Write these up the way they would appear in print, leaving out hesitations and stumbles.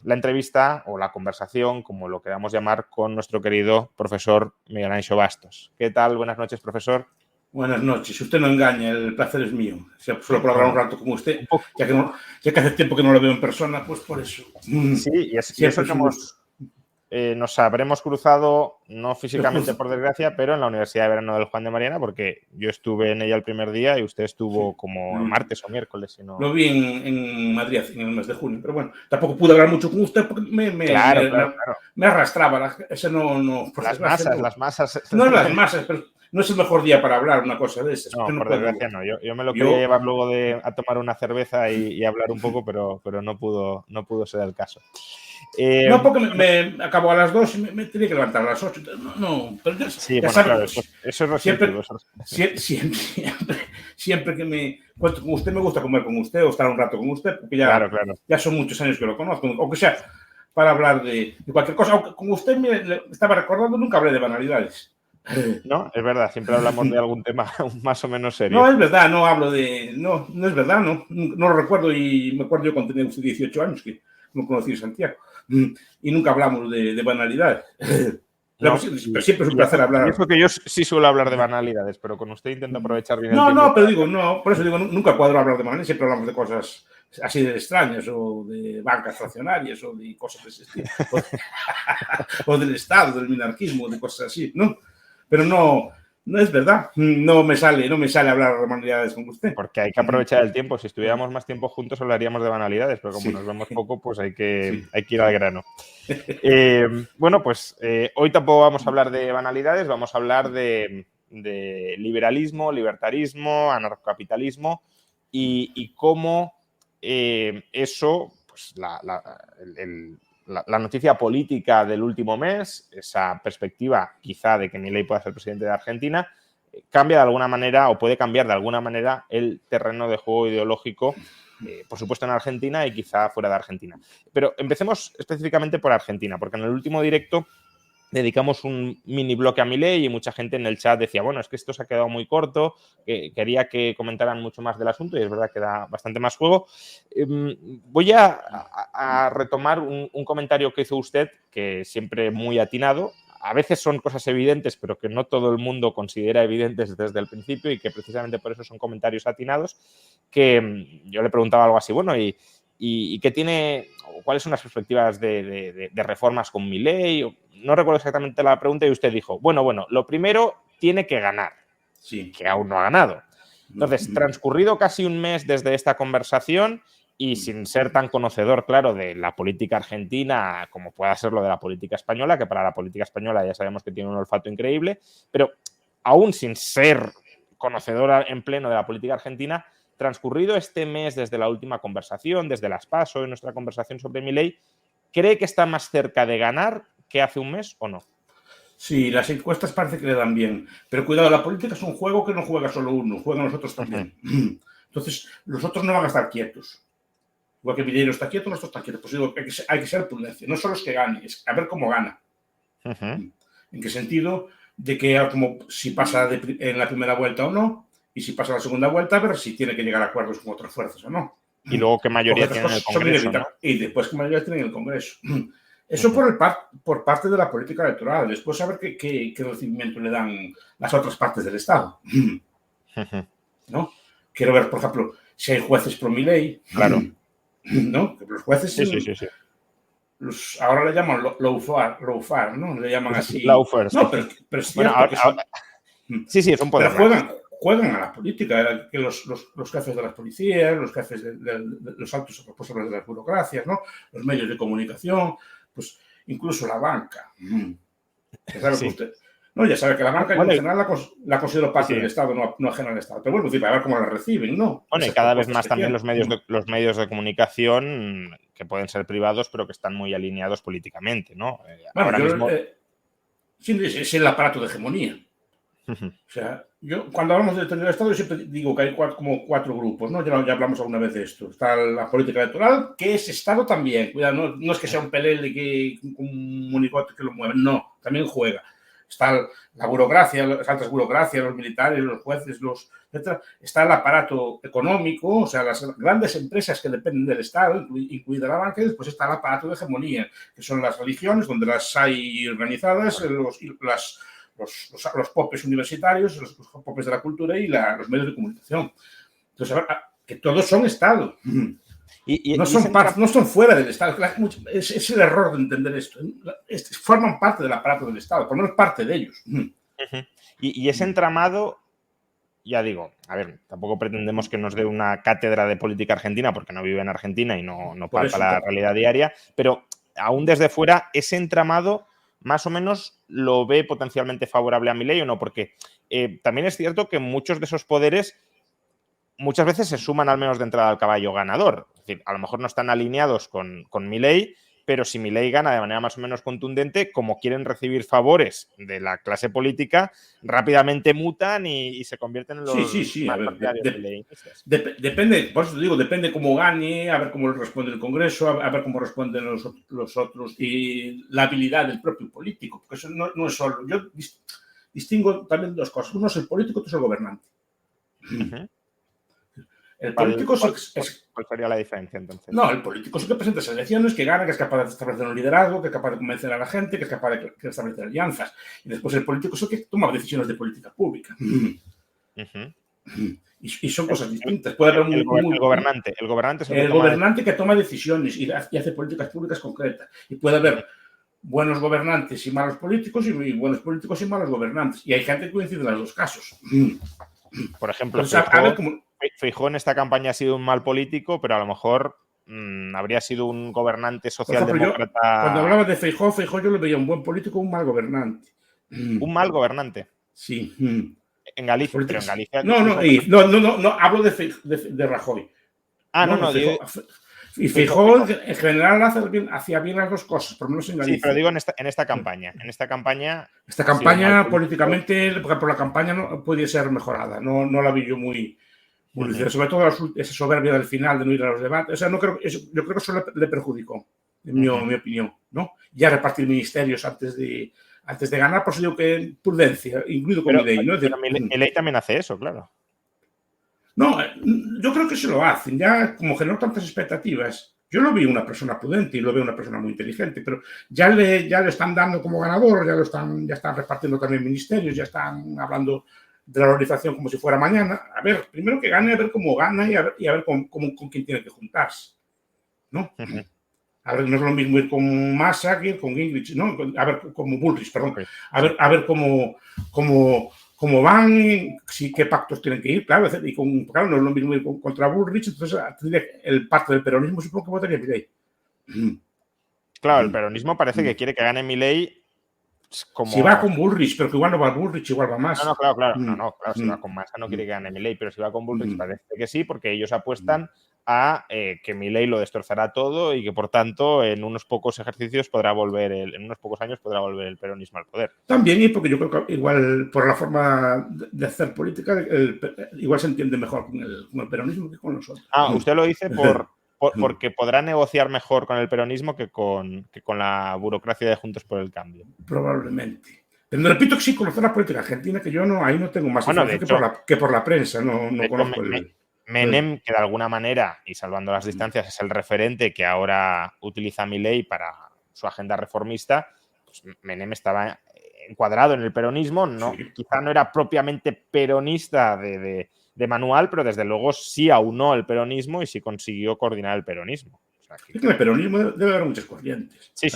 la entrevista o la conversación, como lo queramos llamar, con nuestro querido profesor Miguel Anxo Bastos. ¿Qué tal? Buenas noches, profesor. Buenas noches. Si usted no engaña, el placer es mío. Solo por hablar un rato con usted, ya que hace tiempo que no lo veo en persona, pues por eso. Sí, y eso que nos habremos cruzado, no físicamente por desgracia, pero en la Universidad de Verano del Juan de Mariana, porque yo estuve en ella el primer día y usted estuvo como martes o miércoles. Si no... Lo vi en Madrid en el mes de junio, pero bueno, tampoco pude hablar mucho con usted porque Claro. me arrastraba. Ese no por las masas. No las masas, pero no es el mejor día para hablar una cosa de esas. No, por desgracia no. Yo me lo quería llevar luego a tomar una cerveza y hablar un poco, pero no pudo ser el caso. No, porque me acabo a las 2 y me tenía que levantar a las 8. No, pero ya sabe, claro, eso es restrictivo. Siempre que me cuento con usted, me gusta comer con usted o estar un rato con usted, porque ya son muchos años que lo conozco, aunque sea para hablar de cualquier cosa. Aunque con usted me estaba recordando, nunca hablé de banalidades. No, es verdad, siempre hablamos de algún tema más o menos serio. No, es verdad, no hablo de... No es verdad, no lo recuerdo y me acuerdo yo cuando tenía usted 18 años que no conocí a Santiago. Y nunca hablamos de banalidades. Pero siempre es un placer hablar. Eso que yo sí suelo hablar de banalidades, pero con usted intento aprovechar bien el tiempo. No, pero por eso digo, nunca cuadro hablar de banalidades, siempre hablamos de cosas así de extrañas, o de bancas fraccionarias, o de cosas de ese estilo. O del Estado, del minarquismo, de cosas así, ¿no? Pero no es verdad. No me sale hablar de banalidades con usted. Porque hay que aprovechar el tiempo. Si estuviéramos más tiempo juntos hablaríamos de banalidades, pero como nos vemos poco, pues hay que ir al grano. Bueno, pues hoy tampoco vamos a hablar de banalidades, vamos a hablar de liberalismo, libertarismo, anarcocapitalismo y cómo eso, pues la noticia política del último mes, esa perspectiva quizá de que Milei pueda ser presidente de Argentina, cambia de alguna manera o puede cambiar de alguna manera el terreno de juego ideológico, por supuesto en Argentina y quizá fuera de Argentina. Pero empecemos específicamente por Argentina, porque en el último directo dedicamos un mini bloque a Milei y mucha gente en el chat decía, bueno, es que esto se ha quedado muy corto, quería que comentaran mucho más del asunto y es verdad que da bastante más juego. Voy a retomar un comentario que hizo usted, que siempre muy atinado. A veces son cosas evidentes, pero que no todo el mundo considera evidentes desde el principio y que precisamente por eso son comentarios atinados, que yo le preguntaba algo así, bueno, ¿y qué tiene, cuáles son las perspectivas de reformas con Milei? No recuerdo exactamente la pregunta y usted dijo, bueno, lo primero tiene que ganar, que aún no ha ganado. Entonces, transcurrido casi un mes desde esta conversación y sin ser tan conocedor, claro, de la política argentina como pueda ser lo de la política española, que para la política española ya sabemos que tiene un olfato increíble, pero aún sin ser conocedora en pleno de la política argentina, transcurrido este mes desde la última conversación, desde las PASO y nuestra conversación sobre Milei, ¿cree que está más cerca de ganar que hace un mes o no? Sí, las encuestas parece que le dan bien, pero cuidado, la política es un juego que no juega solo uno, juegan los otros también. Entonces, los otros no van a estar quietos. Igual que Milei no está quieto, nosotros estamos quietos. Pues digo, hay que ser prudencia. No solo es que gane, es a ver cómo gana. ¿En qué sentido? De que como si pasa en la primera vuelta o no, y si pasa la segunda vuelta, a ver si tiene que llegar a acuerdos con otras fuerzas o no. Y luego qué mayoría tiene en el Congreso, ¿no? Y después qué mayoría tiene en el Congreso. Eso por parte de la política electoral. Después a ver qué recibimiento le dan las otras partes del Estado. ¿No? Quiero ver, por ejemplo, si hay jueces pro Milei. Claro. ¿No? Que los jueces... Sí. Ahora le llaman lawfare, ¿no? Le llaman así. Lawfare. No, pero es cierto bueno, que sí, es un poder. Pero juegan a la política, que los jefes de las policías, los jefes de los altos responsables de las burocracias, ¿no? Los medios de comunicación, pues incluso la banca. Ya sabe que usted... No, ya sabe que la banca en general la considero parte del Estado, no ajena al Estado. Pero bueno, a ver cómo la reciben, ¿no? Bueno, y cada vez más también los medios de comunicación que pueden ser privados, pero que están muy alineados políticamente, ¿no? Bueno, mismo... es el aparato de hegemonía. O sea, yo cuando hablamos de tener Estado, yo siempre digo que hay como cuatro grupos, ¿no? Ya hablamos alguna vez de esto. Está la política electoral, que es Estado también. Cuidado, no es que sea un pelele, un monigote que lo mueve. No, también juega. está la burocracia, las altas burocracias, los militares, los jueces, etcétera. Está el aparato económico, o sea, las grandes empresas que dependen del Estado, incluida la banca, y después está el aparato de hegemonía, que son las religiones, donde las hay organizadas, los popes universitarios, los popes de la cultura y los medios de comunicación. Entonces, que todos son Estado. No son fuera del Estado. Es el error de entender esto. Forman parte del aparato del Estado, por lo menos parte de ellos. Y ese entramado, ya digo, a ver, tampoco pretendemos que nos dé una cátedra de política argentina, porque no vive en Argentina y no palpa la realidad diaria, pero aún desde fuera, ese entramado más o menos lo ve potencialmente favorable a Milei o no, porque también es cierto que muchos de esos poderes muchas veces se suman al menos de entrada al caballo ganador. Es decir, a lo mejor no están alineados con Milei, pero si Milei gana de manera más o menos contundente, como quieren recibir favores de la clase política, rápidamente mutan y se convierten en los más partidarios mileinistas. Depende, por eso te digo, depende cómo gane, a ver cómo responde el Congreso, a ver cómo responden los otros y la habilidad del propio político, porque eso no es solo. Yo distingo también dos cosas. Uno es el político, otro es el gobernante. El político ¿Cuál sería la diferencia entonces? No, el político es el que presenta esas elecciones, que gana, que es capaz de establecer un liderazgo, que es capaz de convencer a la gente, que es capaz de establecer alianzas. Y después el político es el que toma decisiones de política pública. Y son cosas distintas. Puede haber el gobernante es el gobernante que toma decisiones y hace políticas públicas concretas. Y puede haber buenos gobernantes y malos políticos y buenos políticos y malos gobernantes. Y hay gente que coincide en los dos casos. Por ejemplo, Feijóo en esta campaña ha sido un mal político, pero a lo mejor habría sido un gobernante socialdemócrata. Cuando hablaba de Feijóo yo le veía un buen político, un mal gobernante. ¿Un mal gobernante? Sí. En Galicia, pero en Galicia. No, hablo de Rajoy. Y Feijóo en general hacía bien las dos cosas, por lo menos en Galicia. Sí, pero digo en esta campaña. Esta campaña políticamente, por la campaña no podía ser mejorada. No la vi yo muy sobre todo esa soberbia del final de no ir a los debates. O sea, yo creo que eso le perjudicó, en mi opinión, ¿no? Ya repartir ministerios antes de ganar, por eso digo que prudencia, incluido con Milei, ¿no? Pero Milei también hace eso, claro. No, yo creo que se lo hacen. Ya como generó tantas expectativas, yo lo vi una persona prudente y lo veo una persona muy inteligente, pero ya le están dando como ganador, ya están repartiendo también ministerios, ya están hablando de la organización como si fuera mañana. A ver, primero que gane, a ver cómo gana y a ver con quién tiene que juntarse, ¿no? A ver, no es lo mismo ir con Massa que ir con Gingrich, ¿no? A ver, como Bullrich, perdón. A ver cómo van, qué pactos tienen que ir, claro, claro, no es lo mismo ir contra Bullrich, entonces el pacto del peronismo supongo que votaría Milei. Claro, el peronismo parece que quiere que gane Milei. Si va con Bullrich, pero que igual no va Bullrich, igual va Massa. Claro. Si va con Massa no quiere que gane Milei, pero si va con Bullrich parece que sí, porque ellos apuestan a que Milei lo destrozará todo y que, por tanto, en unos pocos ejercicios en unos pocos años podrá volver el peronismo al poder. También, y porque yo creo que igual por la forma de hacer política, igual se entiende mejor con el peronismo que con nosotros. Usted lo dice porque podrá negociar mejor con el peronismo que con la burocracia de Juntos por el Cambio. Probablemente. Pero repito que sí conocer la política argentina, que yo ahí no tengo más información que por la prensa, no conozco Menem, que de alguna manera, y salvando las distancias, es el referente que ahora utiliza Milei para su agenda reformista, pues Menem estaba encuadrado en el peronismo, quizá no era propiamente peronista de manual, pero desde luego sí aunó el peronismo y sí consiguió coordinar el peronismo. Es que en el peronismo debe haber muchas corrientes. Sí.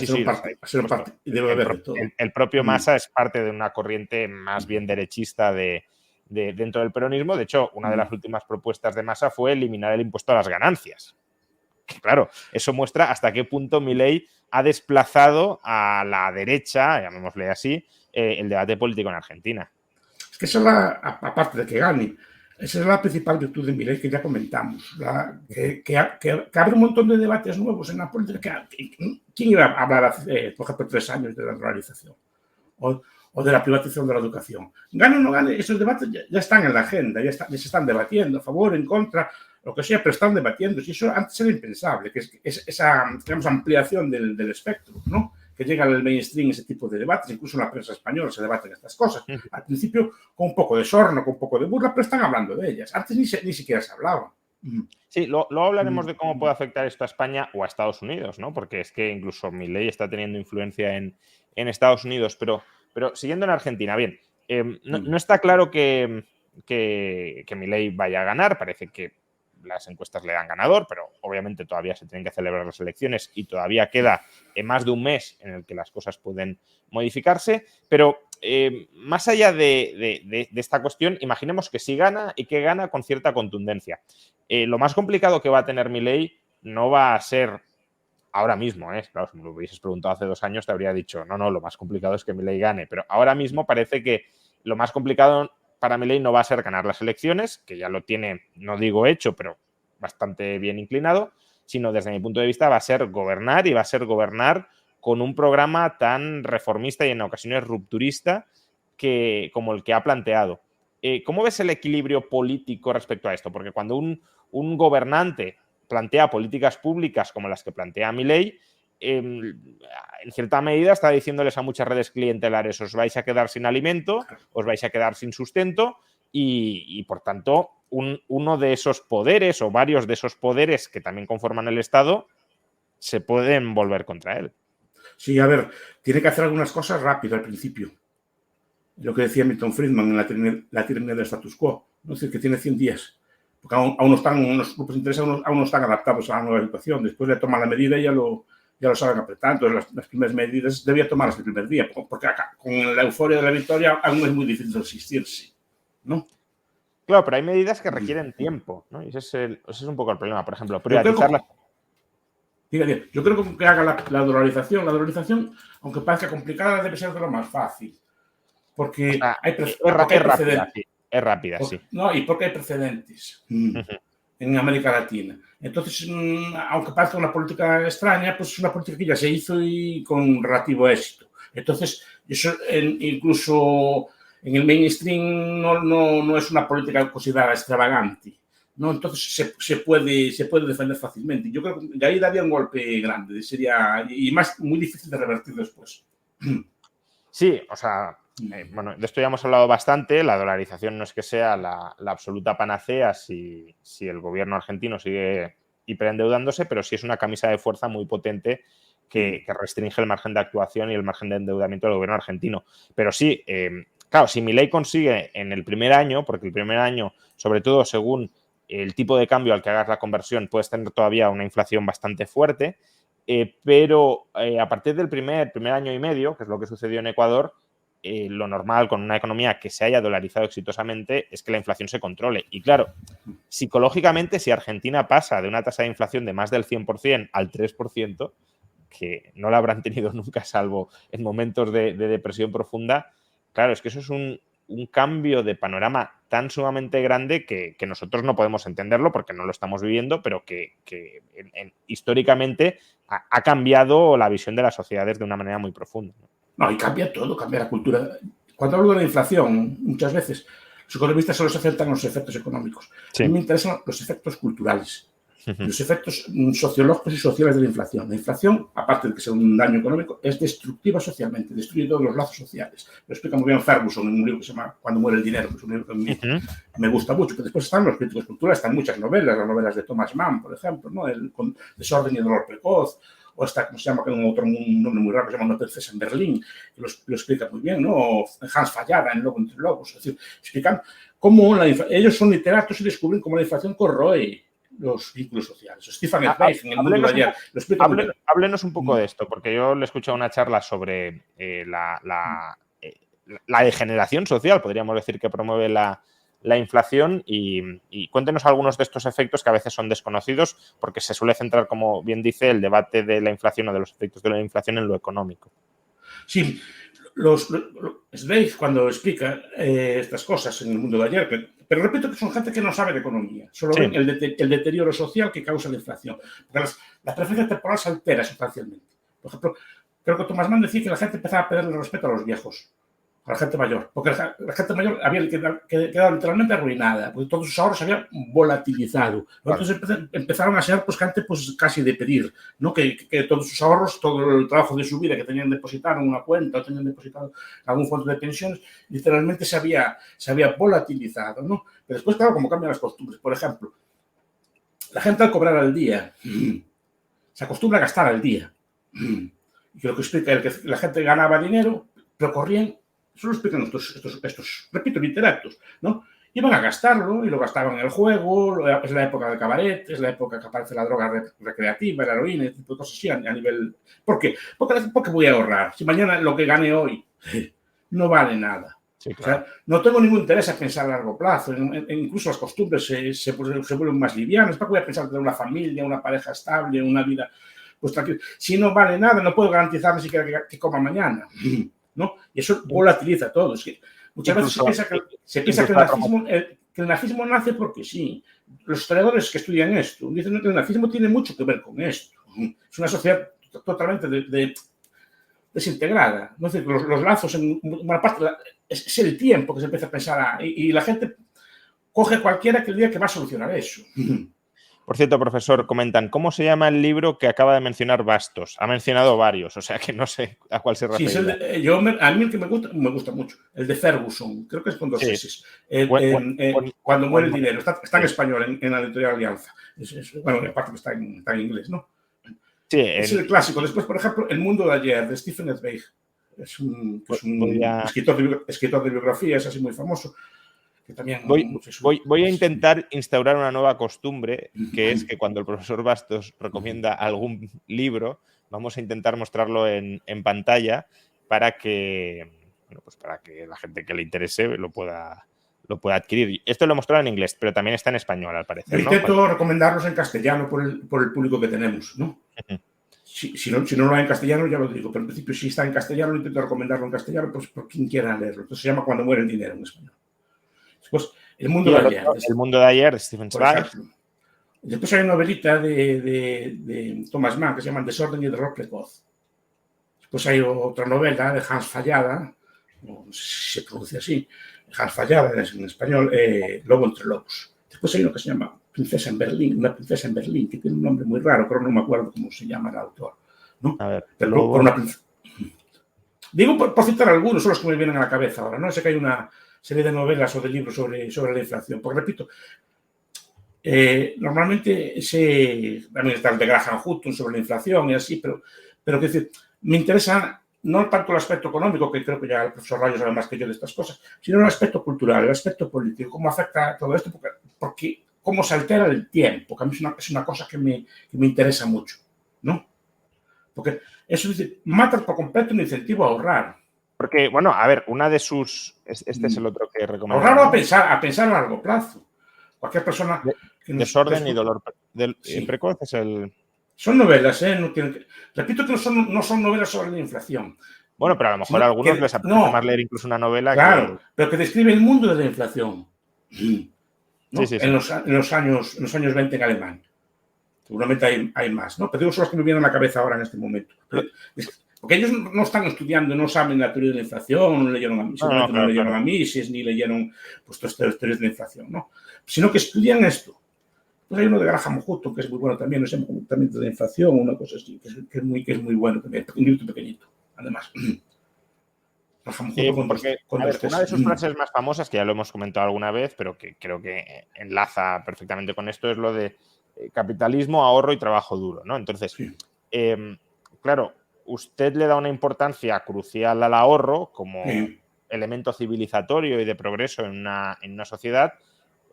Debe haber de todo. El propio Massa es parte de una corriente más bien derechista dentro del peronismo. De hecho, una de las últimas propuestas de Massa fue eliminar el impuesto a las ganancias. Que, claro, eso muestra hasta qué punto Milei ha desplazado a la derecha, llamémosle así, el debate político en Argentina. Es que eso aparte de que gane, esa es la principal virtud de Milei que ya comentamos, que abre un montón de debates nuevos en la política. ¿Quién iba a hablar hace, por ejemplo, 3 años de la dolarización o de la privatización de la educación? Gane o no gane, esos debates ya están en la agenda, ya se están debatiendo, a favor, en contra, lo que sea, pero están debatiendo. Y eso antes era impensable, que es esa, digamos, ampliación del espectro, ¿no? que llega al mainstream ese tipo de debates, incluso en la prensa española se debaten estas cosas. Al principio con un poco de sorno, con un poco de burla, pero están hablando de ellas. Antes ni siquiera se hablaba. Sí, luego hablaremos de cómo puede afectar esto a España o a Estados Unidos, ¿no? Porque es que incluso Milei está teniendo influencia en Estados Unidos, pero siguiendo en Argentina, bien, no está claro que Milei vaya a ganar, parece que las encuestas le dan ganador, pero obviamente todavía se tienen que celebrar las elecciones y todavía queda más de un mes en el que las cosas pueden modificarse, pero más allá de esta cuestión, imaginemos que sí gana y que gana con cierta contundencia. Lo más complicado que va a tener Milei no va a ser ahora mismo, claro, si me lo hubieses preguntado hace 2 años te habría dicho, no, lo más complicado es que Milei gane, pero ahora mismo parece que lo más complicado para Milei no va a ser ganar las elecciones, que ya lo tiene, no digo hecho, pero bastante bien inclinado, sino desde mi punto de vista va a ser gobernar y va a ser gobernar con un programa tan reformista y en ocasiones rupturista como el que ha planteado. ¿Cómo ves el equilibrio político respecto a esto? Porque cuando un gobernante plantea políticas públicas como las que plantea Milei, en cierta medida está diciéndoles a muchas redes clientelares: os vais a quedar sin alimento, os vais a quedar sin sustento y por tanto, uno de esos poderes o varios de esos poderes que también conforman el Estado se pueden volver contra él. Sí, a ver, tiene que hacer algunas cosas rápido al principio. Lo que decía Milton Friedman en la tiranía del status quo, ¿no? Es decir, que tiene 100 días. Porque aún no están, los grupos de interés aún no están adaptados a la nueva situación. Después le toman la medida y ya lo saben apretar. Entonces, las primeras medidas debía tomarlas el primer día, porque acá, con la euforia de la victoria, aún es muy difícil resistirse, ¿no? Claro, pero hay medidas que requieren tiempo, ¿no? Y ese es un poco el problema. Por ejemplo, privatizar las... Yo creo que haga la dolarización. La dolarización, aunque parezca complicada, debe ser de lo más fácil. Porque hay precedentes. Es rápida, sí. No, y porque hay precedentes en América Latina. Entonces, aunque parezca una política extraña, pues es una política que ya se hizo y con relativo éxito. Entonces, eso incluso en el mainstream no es una política considerada extravagante, ¿no? Entonces se puede defender fácilmente. Yo creo que ahí daría un golpe grande, sería y más muy difícil de revertir después. Sí, o sea, bueno, de esto ya hemos hablado bastante. La dolarización no es que sea la absoluta panacea si el gobierno argentino sigue hiperendeudándose, pero sí es una camisa de fuerza muy potente que restringe el margen de actuación y el margen de endeudamiento del gobierno argentino. Pero sí, claro, si Milei consigue en el primer año, porque el primer año, sobre todo según el tipo de cambio al que hagas la conversión, puedes tener todavía una inflación bastante fuerte, pero a partir del primer año y medio, que es lo que sucedió en Ecuador, lo normal con una economía que se haya dolarizado exitosamente es que la inflación se controle. Y claro, psicológicamente, si Argentina pasa de una tasa de inflación de más del 100% al 3%, que no la habrán tenido nunca salvo en momentos de depresión profunda, claro, es que eso es un cambio de panorama tan sumamente grande que nosotros no podemos entenderlo porque no lo estamos viviendo, pero que históricamente ha cambiado la visión de las sociedades de una manera muy profunda. No, y cambia todo, cambia la cultura. Cuando hablo de la inflación, muchas veces los economistas solo se centran en los efectos económicos. Sí. A mí me interesan los efectos culturales, los efectos sociológicos y sociales de la inflación. La inflación, aparte de que sea un daño económico, es destructiva socialmente, destruye todos los lazos sociales. Lo explica muy bien Ferguson en un libro que se llama Cuando muere el dinero, que es un libro que me gusta mucho. Pero después están los críticos culturales, están muchas novelas, las novelas de Thomas Mann, por ejemplo, ¿no? Con Desorden y Dolor Precoz, o esta, ¿cómo se llama? Que es un nombre muy raro que se llama Una princesa en Berlín, que lo explica muy bien, ¿no? O Hans Fallada en Lobo entre Lobos. Es decir, explican cómo ellos son literatos y descubren cómo la inflación corroe los vínculos sociales. Stefan Zweig, en El mundo de ayer, lo explica muy bien. Háblenos un poco de esto, porque yo le he escuchado una charla sobre la degeneración social, podríamos decir, que promueve la inflación y cuéntenos algunos de estos efectos que a veces son desconocidos porque se suele centrar, como bien dice, el debate de la inflación o de los efectos de la inflación en lo económico. Sí, Zweig cuando explica estas cosas en El mundo de ayer, pero repito que son gente que no sabe de economía, solo ven el deterioro social que causa la inflación. Porque la preferencia temporal se altera sustancialmente. Por ejemplo, creo que Thomas Mann decía que la gente empezaba a perder el respeto a los viejos. a la gente mayor, porque la gente mayor había quedado literalmente arruinada, porque todos sus ahorros se habían volatilizado. Entonces empezaron a ser pues gente pues casi de pedir, ¿no? Que todos sus ahorros, todo el trabajo de su vida que tenían depositado en una cuenta o tenían depositado en algún fondo de pensiones, literalmente se había volatilizado, ¿no? Pero después, claro, como cambian las costumbres. Por ejemplo, la gente al cobrar al día se acostumbra a gastar al día. Y que lo que explica es que la gente ganaba dinero, pero corrían. Eso lo explican estos, repito, literatos, ¿no? Iban a gastarlo y lo gastaban en el juego, es la época del cabaret, es la época que aparece la droga recreativa, la heroína, ese tipo de cosas así a nivel... ¿Por qué? Porque voy a ahorrar. Si mañana lo que gane hoy no vale nada. Sí, claro. O sea, no tengo ningún interés en pensar a largo plazo. Incluso las costumbres se vuelven más livianas. ¿Para qué voy a pensar en una familia, una pareja estable, una vida pues tranquila? Si no vale nada, no puedo garantizar ni siquiera que coma mañana. ¿No? Y eso volatiliza todo. Es que muchas veces se piensa que el nazismo nace porque sí. Los historiadores que estudian esto dicen que el nazismo tiene mucho que ver con esto. Es una sociedad totalmente desintegrada. ¿No? Es decir, los lazos, en una parte, es el tiempo que se empieza a pensar y la gente coge cualquiera que diga que va a solucionar eso. Por cierto, profesor, comentan, ¿cómo se llama el libro que acaba de mencionar Bastos? Ha mencionado varios, o sea que no sé a cuál se refiere. Sí, a mí el que me gusta mucho, el de Ferguson, creo que es con 2 S. Cuando muere el dinero, está en español, en la editorial Alianza. Bueno, aparte que está en inglés, ¿no? Sí, es el clásico. Después, por ejemplo, El mundo de ayer, de Stephen Zweig. Es un escritor de biografías, así muy famoso. También voy a intentar instaurar una nueva costumbre, que es que cuando el profesor Bastos recomienda algún libro, vamos a intentar mostrarlo en pantalla para que, bueno, pues para que la gente que le interese lo pueda adquirir. Esto lo he mostrado en inglés, pero también está en español, al parecer, ¿no? Intento recomendarlos en castellano por el público que tenemos, ¿no? Si no lo hay en castellano, ya lo digo, pero en principio si está en castellano, intento recomendarlo en castellano, pues por quien quiera leerlo. Entonces se llama Cuando muere el dinero en español. Después, El mundo de ayer. El mundo de ayer, de Stephen Zweig. Después hay una novelita de Thomas Mann que se llama El desorden y el error precoz. Después hay otra novela de Hans Fallada, no sé si se pronuncia así, Hans Fallada en español, Lobo entre lobos. Después hay uno que se llama Princesa en Berlín, una princesa en Berlín, que tiene un nombre muy raro, pero no me acuerdo cómo se llama el autor, ¿no? A ver, pero por una princesa. Digo por citar algunos, son los que me vienen a la cabeza ahora, ¿no? Sé que hay una serie de novelas o de libros sobre la inflación. Porque, repito, normalmente también está el de Graham Hutton sobre la inflación y así, pero quiero decir, me interesa no tanto el aspecto económico, que creo que ya el profesor Rayo sabe más que yo de estas cosas, sino el aspecto cultural, el aspecto político, cómo afecta todo esto, porque cómo se altera el tiempo, que a mí es una cosa que me interesa mucho, ¿no? Porque eso dice, mata por completo un incentivo a ahorrar. Porque, bueno, a ver, una de sus... Este es el otro que recomiendo. Ahorrar o a pensar a largo plazo. Cualquier persona... Desorden y dolor precoz es el... Son novelas, ¿eh? Repito que no son novelas sobre la inflación. Bueno, pero a lo mejor a algunos les apetece más leer incluso una novela claro, pero que describe el mundo de la inflación. ¿No? Sí. En los años 20 en Alemania. Seguramente hay más, ¿no? Pero digo, son los que me vienen a la cabeza ahora en este momento. Porque ellos no están estudiando, no saben la teoría de la inflación, no leyeron a Mises, ni leyeron pues, todas estas teorías de la inflación, ¿no? Sino que estudian esto. Pues hay uno de Graham Hutton, que es muy bueno también, no sé, comportamiento de la inflación, una cosa así, que es muy bueno también, un libro pequeñito, además. Una de sus frases más famosas, que ya lo hemos comentado alguna vez, pero que creo que enlaza perfectamente con esto, es lo de capitalismo, ahorro y trabajo duro, ¿no? Entonces, claro, usted le da una importancia crucial al ahorro como elemento civilizatorio y de progreso en una sociedad,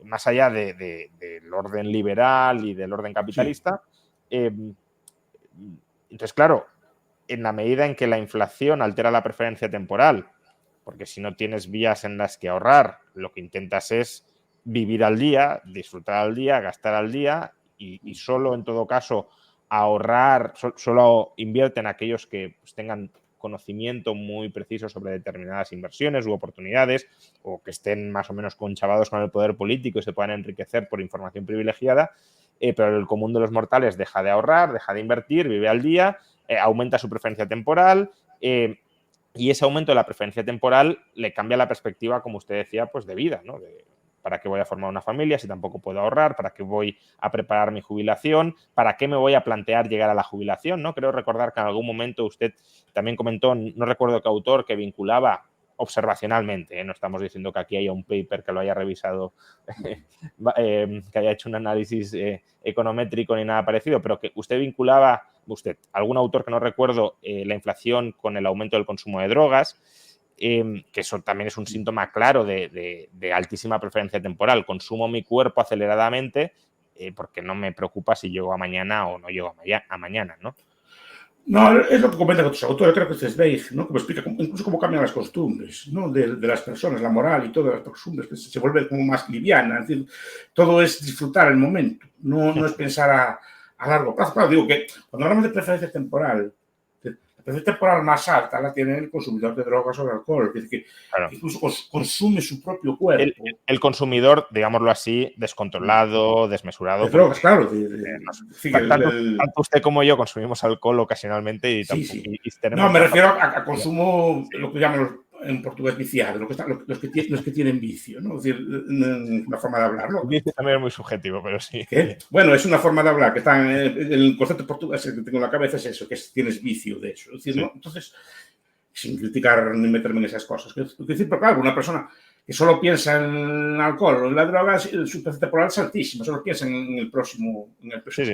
más allá del orden liberal y del orden capitalista. Entonces, claro, en la medida en que la inflación altera la preferencia temporal, porque si no tienes vías en las que ahorrar, lo que intentas es vivir al día, disfrutar al día, gastar al día y solo en todo caso ahorrar, solo invierte en aquellos que pues, tengan conocimiento muy preciso sobre determinadas inversiones u oportunidades o que estén más o menos conchavados con el poder político y se puedan enriquecer por información privilegiada, pero el común de los mortales deja de ahorrar, deja de invertir, vive al día, aumenta su preferencia temporal Y ese aumento de la preferencia temporal le cambia la perspectiva, como usted decía, pues de vida, ¿no? ¿Para qué voy a formar una familia si tampoco puedo ahorrar? ¿Para qué voy a preparar mi jubilación? ¿Para qué me voy a plantear llegar a la jubilación? ¿No? Creo recordar que en algún momento usted también comentó, no recuerdo qué autor, que vinculaba observacionalmente, no estamos diciendo que aquí haya un paper que lo haya revisado, que haya hecho un análisis econométrico ni nada parecido, pero que usted vinculaba, algún autor que no recuerdo, la inflación con el aumento del consumo de drogas, que eso también es un síntoma claro de altísima preferencia temporal. Consumo mi cuerpo aceleradamente porque no me preocupa si llego a mañana o no llego a mañana, ¿no? No, es lo que comentan otros autores, creo que este es Zweig, ¿no? Como explica incluso cómo cambian las costumbres, ¿no? De las personas, la moral y todas las costumbres, que se vuelve como más liviana. Es decir, todo es disfrutar el momento, no es pensar a largo plazo. Claro, digo que cuando hablamos de preferencia temporal, la preferencia temporal más alta la tiene el consumidor de drogas o de alcohol, es decir, que claro, incluso consume su propio cuerpo. El consumidor, digámoslo así, descontrolado, desmesurado. De drogas, claro. Tanto usted como yo consumimos alcohol ocasionalmente y sí, tampoco. sí. Y tenemos no, me refiero a consumo, lo que llaman en portugués viciado, los que tienen vicio, ¿no? Es decir, una forma de hablarlo. El vicio también es muy subjetivo, pero sí. ¿Qué? Bueno, es una forma de hablar que está en el concepto portugués que tengo en la cabeza, es eso, que tienes vicio de eso. Es decir, ¿no? Entonces, sin criticar ni meterme en esas cosas. Es decir, pero claro, una persona que solo piensa en el alcohol o en la droga, su preferencia temporal es altísima, solo piensa en el próximo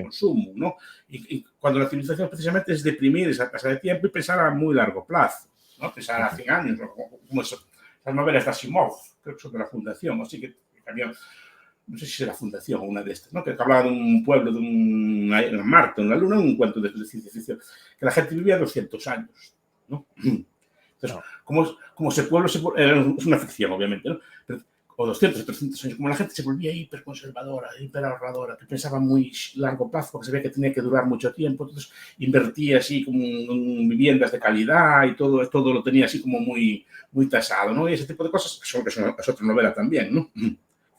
consumo, ¿no? Y cuando la civilización precisamente es deprimir esa tasa de tiempo y pensar a muy largo plazo, ¿no? Pensar a 100 años, como eso. Las novelas de Asimov, creo que son de la Fundación, así que también, no sé si es de la Fundación o una de estas, ¿no? Que hablaba de un pueblo, de Marte, una luna, un cuento de ciencia ficción, que la gente vivía 200 años, ¿no? Entonces, como ese pueblo es una ficción, obviamente, ¿no? Pero, o 200 o 300 años, como la gente se volvía hiperconservadora, hiperahorradora, que pensaba muy largo plazo, porque sabía que tenía que durar mucho tiempo, entonces invertía así como en viviendas de calidad y todo lo tenía así como muy, muy tasado, ¿no? Y ese tipo de cosas, es otra novela también, ¿no?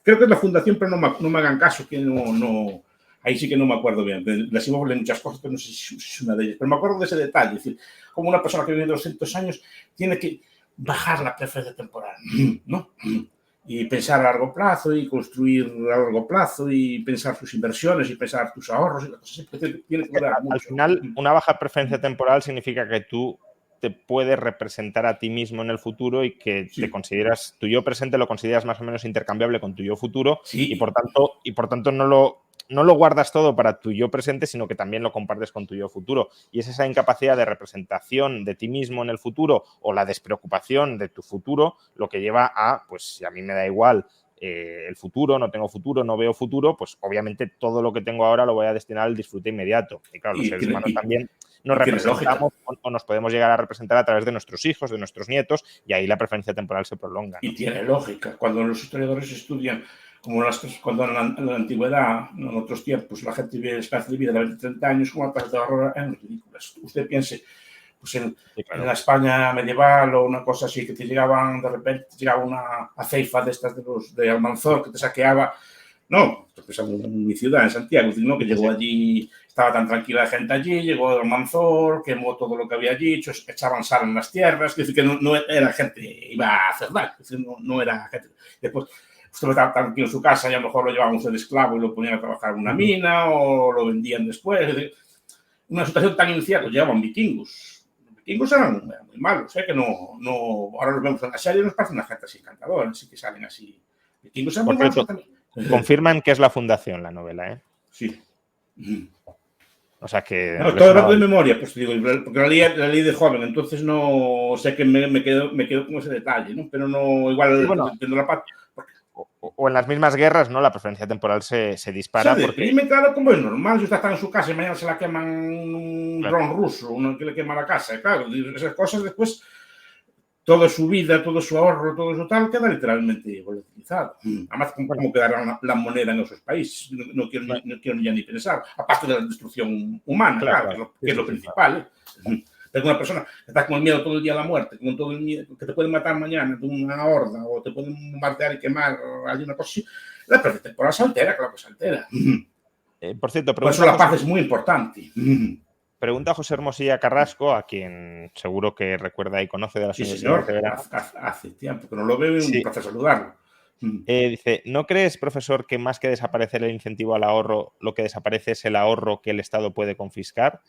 Creo que es la Fundación, pero no me hagan caso, que no ahí sí que no me acuerdo bien. Les iba a hablar muchas cosas, pero no sé si es una de ellas. Pero me acuerdo de ese detalle. Es decir, como una persona que vive 200 años tiene que bajar la preferencia temporal, ¿no? Y pensar a largo plazo y construir a largo plazo y pensar sus inversiones y pensar tus ahorros y las cosas así. Tiene que durar mucho. Al final, una baja preferencia temporal significa que tú te puedes representar a ti mismo en el futuro y que te consideras, tu yo presente lo consideras más o menos intercambiable con tu yo futuro y por tanto no lo guardas todo para tu yo presente, sino que también lo compartes con tu yo futuro. Y es esa incapacidad de representación de ti mismo en el futuro o la despreocupación de tu futuro lo que lleva a, pues si a mí me da igual el futuro, no tengo futuro, no veo futuro, pues obviamente todo lo que tengo ahora lo voy a destinar al disfrute inmediato. Y claro, los seres humanos también nos representamos o nos podemos llegar a representar a través de nuestros hijos, de nuestros nietos, y ahí la preferencia temporal se prolonga, ¿no? Y tiene lógica. Cuando los historiadores estudian, como cuando en la antigüedad, en otros tiempos, la gente vive esperanza de vida de 20, 30 años, como tasas de ahorro eran ridículas. Usted piense, pues en la España medieval o una cosa así, que te llegaban, de repente te llegaba una aceifa de estas de Almanzor que te saqueaba. No, pues en mi ciudad, en Santiago, ¿no? Que llegó allí, estaba tan tranquila la gente allí, llegó Almanzor, quemó todo lo que había allí, echaban sal en las tierras, es decir, que no era gente, iba a hacer daño, es decir, no era gente. Después, usted estaba tranquilo en su casa y a lo mejor lo llevaban usted de esclavo y lo ponían a trabajar en una mina o lo vendían después. Es decir, una situación tan inicial, los llevaban vikingos. Los vikingos eran muy malos, que ahora los vemos en la serie y nos parecen una gente así encantadora, así que salen así. Vikingos eran muy malos también. Confirman que es la Fundación la novela, ¿eh? Sí. O sea que... No, todo rato de memoria, pues digo, porque la leí de joven, entonces no sé que me quedo con ese detalle, ¿no? Pero no, igual, sí, bueno, la parte. O en las mismas guerras, ¿no? La preferencia temporal se dispara. Se deprime, claro, como es normal. Si usted está en su casa y mañana se la queman un dron ruso, uno que le quema la casa, claro, esas cosas después, toda su vida, todo su ahorro, todo su tal, queda literalmente volatilizado. Además, ¿cómo quedará la moneda en esos países? No quiero ya ni pensar. Aparte de la destrucción humana, claro, que es lo principal. Pero una persona que está con el miedo todo el día a la muerte, con todo el miedo, que te pueden matar mañana de una horda, o te pueden bombardear y quemar, o hay una cosa así, la preferencia temporal se altera, claro que se altera. Por cierto, por eso la paz es muy importante. pregunta José Hermosilla Carrasco, a quien seguro que recuerda y conoce de las Sí, universidades de señor. verano. Hace tiempo que no lo veo y un Sí. placer saludarlo. Dice, ¿no crees, profesor, que más que desaparecer el incentivo al ahorro, lo que desaparece es el ahorro que el Estado puede confiscar?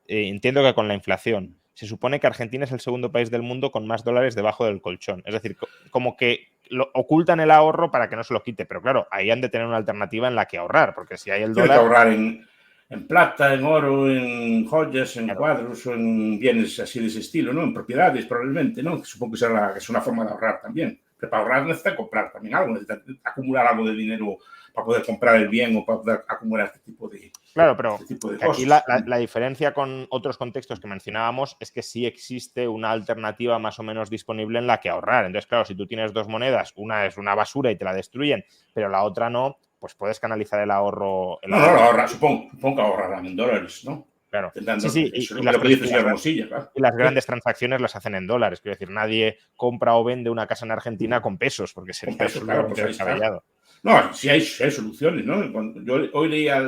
Entiendo que con la inflación. Se supone que Argentina es el segundo país del mundo con más dólares debajo del colchón. Es decir, como que ocultan el ahorro para que no se lo quite. Pero claro, ahí han de tener una alternativa en la que ahorrar, porque si hay el Tiene que dólar... ahorrar en plata, en oro, en joyas, en Claro. cuadros o en bienes así de ese estilo, ¿no? En propiedades, probablemente, ¿no? Supongo que es una forma de ahorrar también. Pero para ahorrar necesita comprar también algo, necesita acumular algo de dinero para poder comprar el bien o para poder acumular este tipo de Claro, pero que aquí cosas. la diferencia con otros contextos que mencionábamos es que sí existe una alternativa más o menos disponible en la que ahorrar. Entonces, claro, si tú tienes dos monedas, una es una basura y te la destruyen, pero la otra no, pues puedes canalizar el ahorro. No, lo ahorra, supongo que ahorrarán en dólares, ¿no? Claro. Intentando, Sí, eso y es lo que dice el señor Hermosilla, claro. y las grandes transacciones las hacen en dólares. Quiero decir, nadie compra o vende una casa en Argentina con pesos, porque sería Con peso, claro, absolutamente pues ahí está. descabellado. No, sí hay soluciones, ¿no? Yo hoy leía,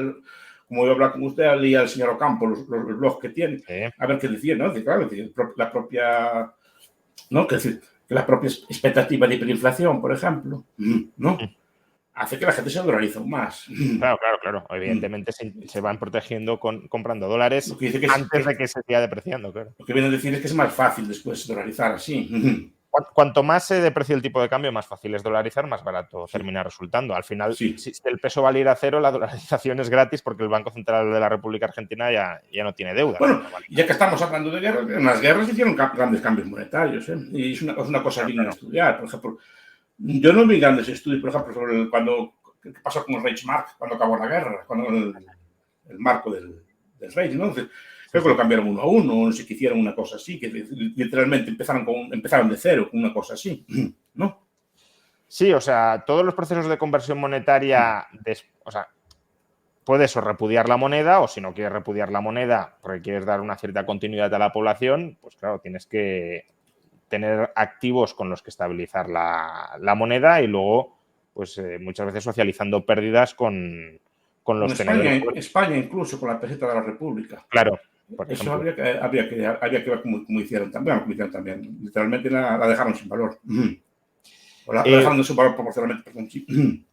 como voy a hablar con usted, leía al señor Ocampo los blogs que tiene, Sí. a ver qué decía, ¿no? Claro, la propia, ¿no? Que la propia expectativa de hiperinflación, por ejemplo, ¿no? Hace que la gente se dolarice aún más. Claro. Evidentemente se van protegiendo comprando dólares Lo que dice antes de que se siga depreciando, claro. Lo que viene a decir es que es más fácil después dolarizar así. Cuanto más se deprecie el tipo de cambio, más fácil es dolarizar, más barato termina resultando. Al final, Sí. si el peso va a ir a cero, la dolarización es gratis porque el Banco Central de la República Argentina ya no tiene deuda. Bueno, ya que estamos hablando de guerras, en las guerras hicieron grandes cambios monetarios, ¿eh? Y es una cosa digna de estudiar. Por ejemplo, yo no vi grandes estudios, por ejemplo, sobre qué pasó con el Reichsmark cuando acabó la guerra, cuando el marco del Reich, ¿no? Entonces, creo que lo cambiaron uno a uno, no sé que hicieron una cosa así, que literalmente empezaron de cero con una cosa así, ¿no? Sí, o sea, todos los procesos de conversión monetaria, o sea, puedes o repudiar la moneda, o si no quieres repudiar la moneda porque quieres dar una cierta continuidad a la población, pues claro, tienes que tener activos con los que estabilizar la moneda y luego, pues muchas veces socializando pérdidas con los tenedores. España incluso con la tarjeta de la República. Claro. Eso habría que ver cómo hicieron también. Literalmente la dejaron sin valor. O la dejaron sin valor proporcionalmente, perdón. Sí.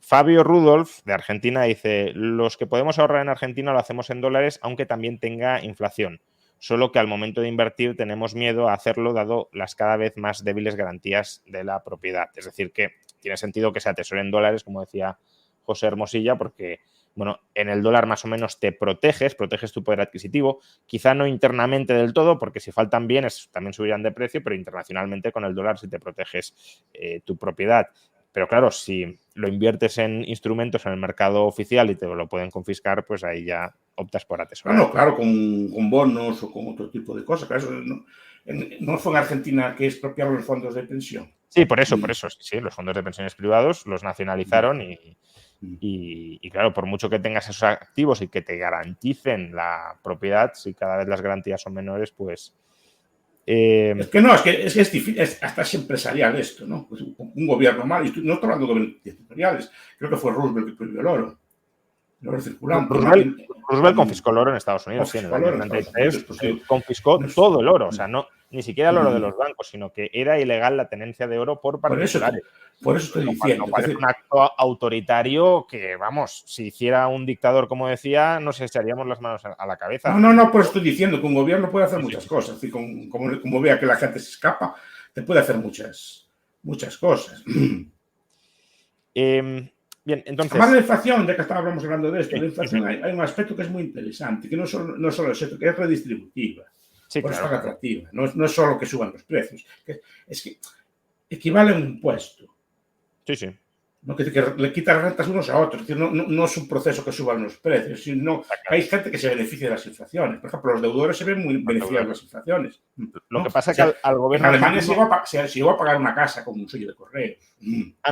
Fabio Rudolf, de Argentina, dice, los que podemos ahorrar en Argentina lo hacemos en dólares, aunque también tenga inflación. Solo que al momento de invertir tenemos miedo a hacerlo dado las cada vez más débiles garantías de la propiedad. Es decir, que tiene sentido que se atesore en dólares, como decía José Hermosilla, porque bueno, en el dólar más o menos te proteges tu poder adquisitivo, quizá no internamente del todo, porque si faltan bienes también subirán de precio, pero internacionalmente con el dólar sí te proteges tu propiedad. Pero claro, si lo inviertes en instrumentos en el mercado oficial y te lo pueden confiscar, pues ahí ya optas por atesorar. No, claro, con bonos o con otro tipo de cosas. Claro, no fue en Argentina que expropiaron los fondos de pensión. Sí, por eso, sí, los fondos de pensiones privados los nacionalizaron y claro, por mucho que tengas esos activos y que te garanticen la propiedad, si cada vez las garantías son menores, pues... Es que es difícil, hasta es empresarial esto, ¿no? Pues un gobierno mal, no estoy hablando de gobiernos dictatoriales, creo que fue Roosevelt que prohibió el oro circulante. Roosevelt confiscó el oro en Estados Unidos, sí, en el año 33 confiscó todo el oro, o sea, no, ni siquiera el oro de los bancos, sino que era ilegal la tenencia de oro por particulares. Por eso estoy diciendo. Es un acto autoritario que, vamos, si hiciera un dictador, como decía, nos echaríamos las manos a la cabeza. No, pues estoy diciendo que un gobierno puede hacer muchas cosas. Es decir, como vea que la gente se escapa, te puede hacer muchas cosas. Bien, entonces... Además, la inflación, ya que estábamos hablando de esto, la inflación hay un aspecto que es muy interesante, que no solo es esto, que es redistributiva. Por eso es tan atractiva. No es solo que suban los precios, es que equivale a un impuesto. Sí. ¿No? Que le quitan rentas unos a otros. Es decir, no es un proceso que suban los precios, sino hay gente que se beneficia de las inflaciones. Por ejemplo, los deudores se ven muy beneficiados de las inflaciones. Lo que pasa es que al gobierno... En Alemania se llegó a pagar una casa con un sello de correos.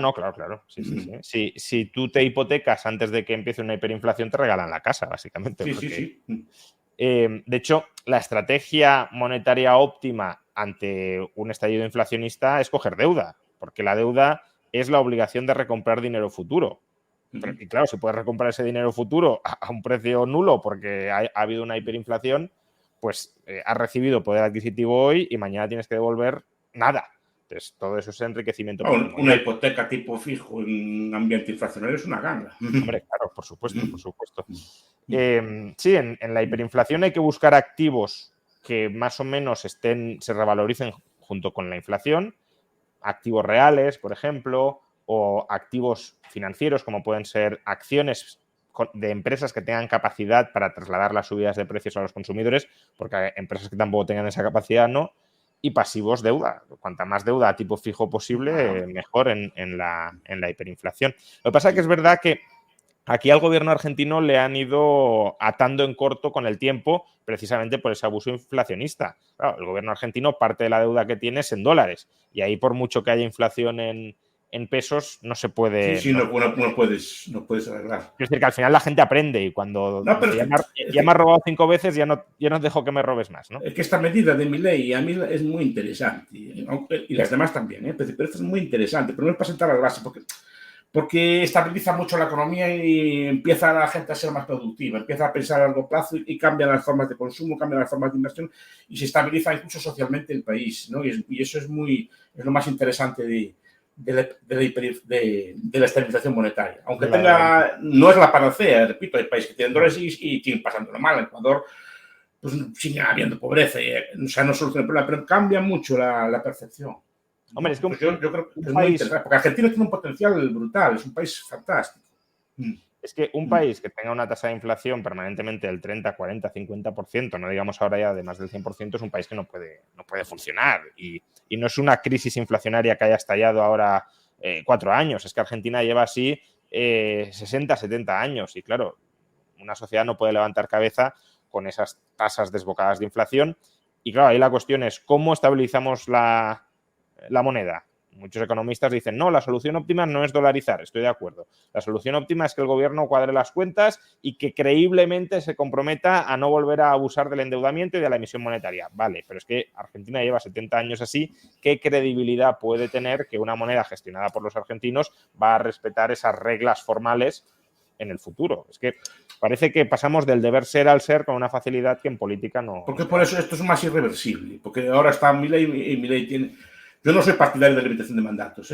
No, claro. Sí. Si tú te hipotecas antes de que empiece una hiperinflación, te regalan la casa, básicamente. Sí. De hecho, la estrategia monetaria óptima ante un estallido inflacionista es coger deuda, porque la deuda es la obligación de recomprar dinero futuro. Y claro, si puedes recomprar ese dinero futuro a un precio nulo porque ha habido una hiperinflación, pues has recibido poder adquisitivo hoy y mañana tienes que devolver nada. Entonces, todo eso es enriquecimiento patrimonial. Una hipoteca tipo fijo en un ambiente inflacionario es una ganga. Hombre, claro, por supuesto, por supuesto. Sí, en la hiperinflación hay que buscar activos que más o menos se revaloricen junto con la inflación, activos reales, por ejemplo, o activos financieros como pueden ser acciones de empresas que tengan capacidad para trasladar las subidas de precios a los consumidores, porque hay empresas que tampoco tengan esa capacidad, ¿no? Y pasivos deuda. Cuanta más deuda a tipo fijo posible, mejor en la hiperinflación. Lo que pasa es que es verdad que aquí al gobierno argentino le han ido atando en corto con el tiempo precisamente por ese abuso inflacionista. Claro, el gobierno argentino parte de la deuda que tiene es en dólares y ahí por mucho que haya inflación en pesos no se puede... Sí, no puedes arreglar. Quiero decir que al final la gente aprende y cuando ya me has robado 5 veces ya no dejo que me robes más, ¿no? Es que esta medida de Milei a mí es muy interesante y las demás también, pero esta es muy interesante, pero no es para sentar las bases porque estabiliza mucho la economía y empieza la gente a ser más productiva, empieza a pensar a largo plazo y cambian las formas de consumo, cambian las formas de inversión y se estabiliza incluso socialmente el país, ¿no? Y eso es lo más interesante de la estabilización monetaria. Aunque no es la panacea, repito, hay países que tienen dólares y siguen pasándolo mal. En Ecuador pues sigue habiendo pobreza, o sea, no soluciona el problema, pero cambia mucho la percepción. Hombre, es que yo creo que es muy interesante, porque Argentina tiene un potencial brutal, es un país fantástico. Es que un país que tenga una tasa de inflación permanentemente del 30, 40, 50%, no digamos ahora ya de más del 100%, es un país que no puede funcionar. Y no es una crisis inflacionaria que haya estallado ahora 4 años, es que Argentina lleva así 60, 70 años. Y claro, una sociedad no puede levantar cabeza con esas tasas desbocadas de inflación. Y claro, ahí la cuestión es cómo estabilizamos la moneda. Muchos economistas dicen, no, la solución óptima no es dolarizar, estoy de acuerdo. La solución óptima es que el gobierno cuadre las cuentas y que creíblemente se comprometa a no volver a abusar del endeudamiento y de la emisión monetaria. Vale, pero es que Argentina lleva 70 años así. ¿Qué credibilidad puede tener que una moneda gestionada por los argentinos va a respetar esas reglas formales en el futuro? Es que parece que pasamos del deber ser al ser con una facilidad que en política no... Porque por eso esto es más irreversible, porque ahora está Milei y Milei tiene... Yo no soy partidario de la limitación de mandatos,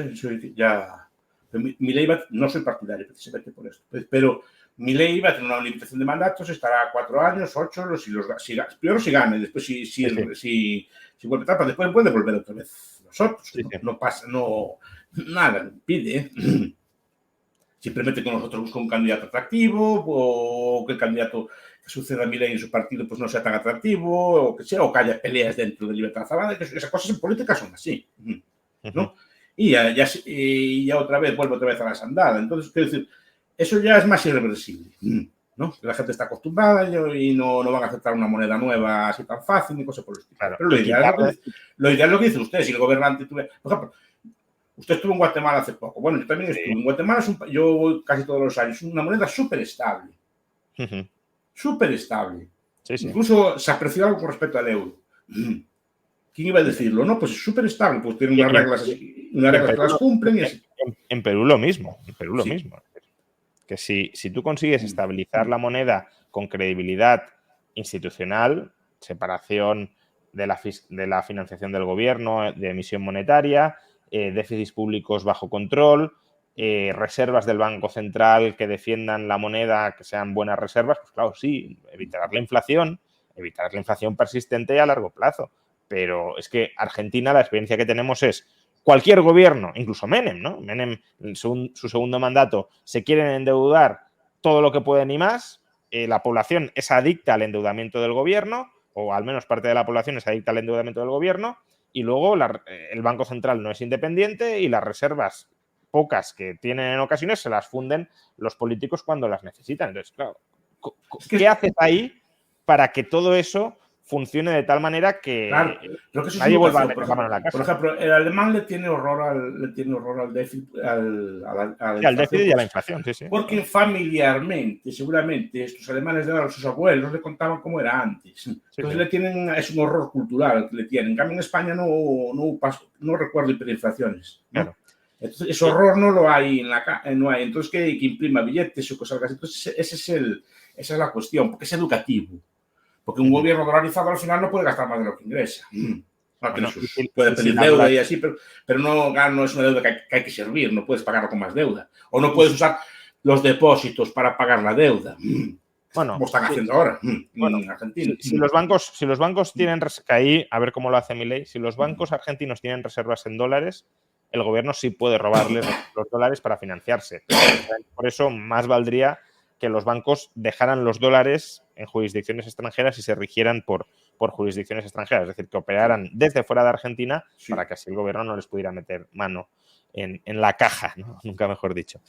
Milei no soy partidario precisamente por esto, pero Milei va a tener una limitación de mandatos, estará 4 años, 8, primero si gana, y después si vuelve a etapa, después puede volver otra vez nosotros. No pasa, nada, pide. Simplemente que nosotros buscamos un candidato atractivo o que el candidato que suceda a Milei en su partido pues no sea tan atractivo o que haya peleas dentro de Libertad Avanza, que esas cosas en política son así, ¿no? Y ya otra vez vuelve otra vez a la sandada. Entonces, quiero decir, eso ya es más irreversible, ¿no? La gente está acostumbrada y no van a aceptar una moneda nueva así tan fácil ni cosas por el estilo. Claro, pero lo ideal es lo que dice usted, si el gobernante tuviera... Por ejemplo, usted estuvo en Guatemala hace poco. Bueno, yo también estuve. En Guatemala yo voy casi todos los años. Es una moneda súper estable. Súper estable. Incluso se apreció algo con respecto al euro. ¿Quién iba a decirlo? No, pues es súper estable. Pues tiene unas reglas así, que las cumplen. En Perú lo mismo. Que si tú consigues estabilizar la moneda con credibilidad institucional, separación de la financiación del gobierno, de emisión monetaria, déficits públicos bajo control, reservas del Banco Central que defiendan la moneda, que sean buenas reservas, pues claro, sí, evitar la inflación persistente y a largo plazo. Pero es que Argentina, la experiencia que tenemos es cualquier gobierno, incluso Menem, ¿no? Menem, en su segundo mandato, se quieren endeudar todo lo que pueden y más. La población es adicta al endeudamiento del gobierno, o al menos parte de la población es adicta al endeudamiento del gobierno, y luego el Banco Central no es independiente y las reservas pocas que tienen en ocasiones se las funden los políticos cuando las necesitan. Entonces, claro, ¿qué haces ahí para que todo eso funcione de tal manera que nadie vuelva a meter la mano en la casa? Por ejemplo, el alemán le tiene horror al déficit, al déficit y a la inflación, sí. Porque familiarmente, seguramente, estos alemanes de ahora, sus abuelos le contaban cómo era antes. Entonces es un horror cultural que le tienen. En cambio, en España no recuerdo hiperinflaciones, ¿no? Claro. Entonces, ese horror no lo hay no hay. Entonces, que imprima billetes o cosas así. Entonces, esa es la cuestión, porque es educativo. Porque un gobierno dolarizado al final no puede gastar más de lo que ingresa. Bueno, puede pedir deuda y así, pero no es una deuda que hay que servir, no puedes pagarlo con más deuda. O no puedes usar los depósitos para pagar la deuda. Bueno, como están haciendo ahora en Argentina. Si los bancos tienen, que ahí, a ver cómo lo hace Milei, si los bancos argentinos tienen reservas en dólares, el gobierno sí puede robarles los dólares para financiarse. Por eso, más valdría que los bancos dejaran los dólares en jurisdicciones extranjeras y se rigieran por jurisdicciones extranjeras, es decir, que operaran desde fuera de Argentina para que así el gobierno no les pudiera meter mano en la caja, ¿no? Nunca mejor dicho.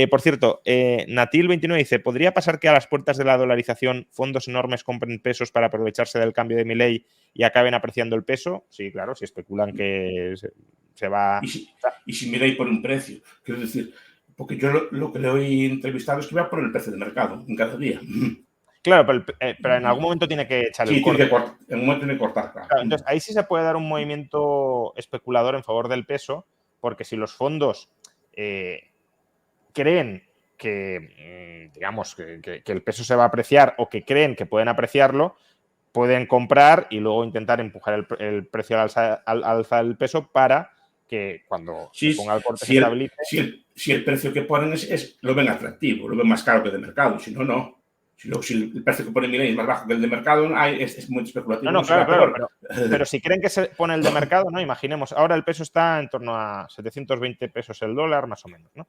Por cierto, Natil29 dice, ¿podría pasar que a las puertas de la dolarización fondos enormes compren pesos para aprovecharse del cambio de Milei y acaben apreciando el peso? Sí, claro, si especulan que se va... Y si Milei pone un precio, quiero decir, porque yo lo que le he entrevistado es que va a poner el precio de mercado en cada día. Claro, pero en algún momento tiene que echar el corte. En un momento tiene que cortar, claro. Entonces, ahí sí se puede dar un movimiento especulador en favor del peso, porque si los fondos creen que, digamos, que el peso se va a apreciar o que creen que pueden apreciarlo, pueden comprar y luego intentar empujar el precio al alza del peso para que cuando se ponga el corte se estabilice. Si el precio que ponen lo ven atractivo, lo ven más caro que de mercado, si no, no. Si el precio que pone Milei es más bajo que el de mercado, es muy especulativo. No, claro. Pero si creen que se pone el de mercado, ¿no? Imaginemos, ahora el peso está en torno a 720 pesos el dólar, más o menos, ¿no?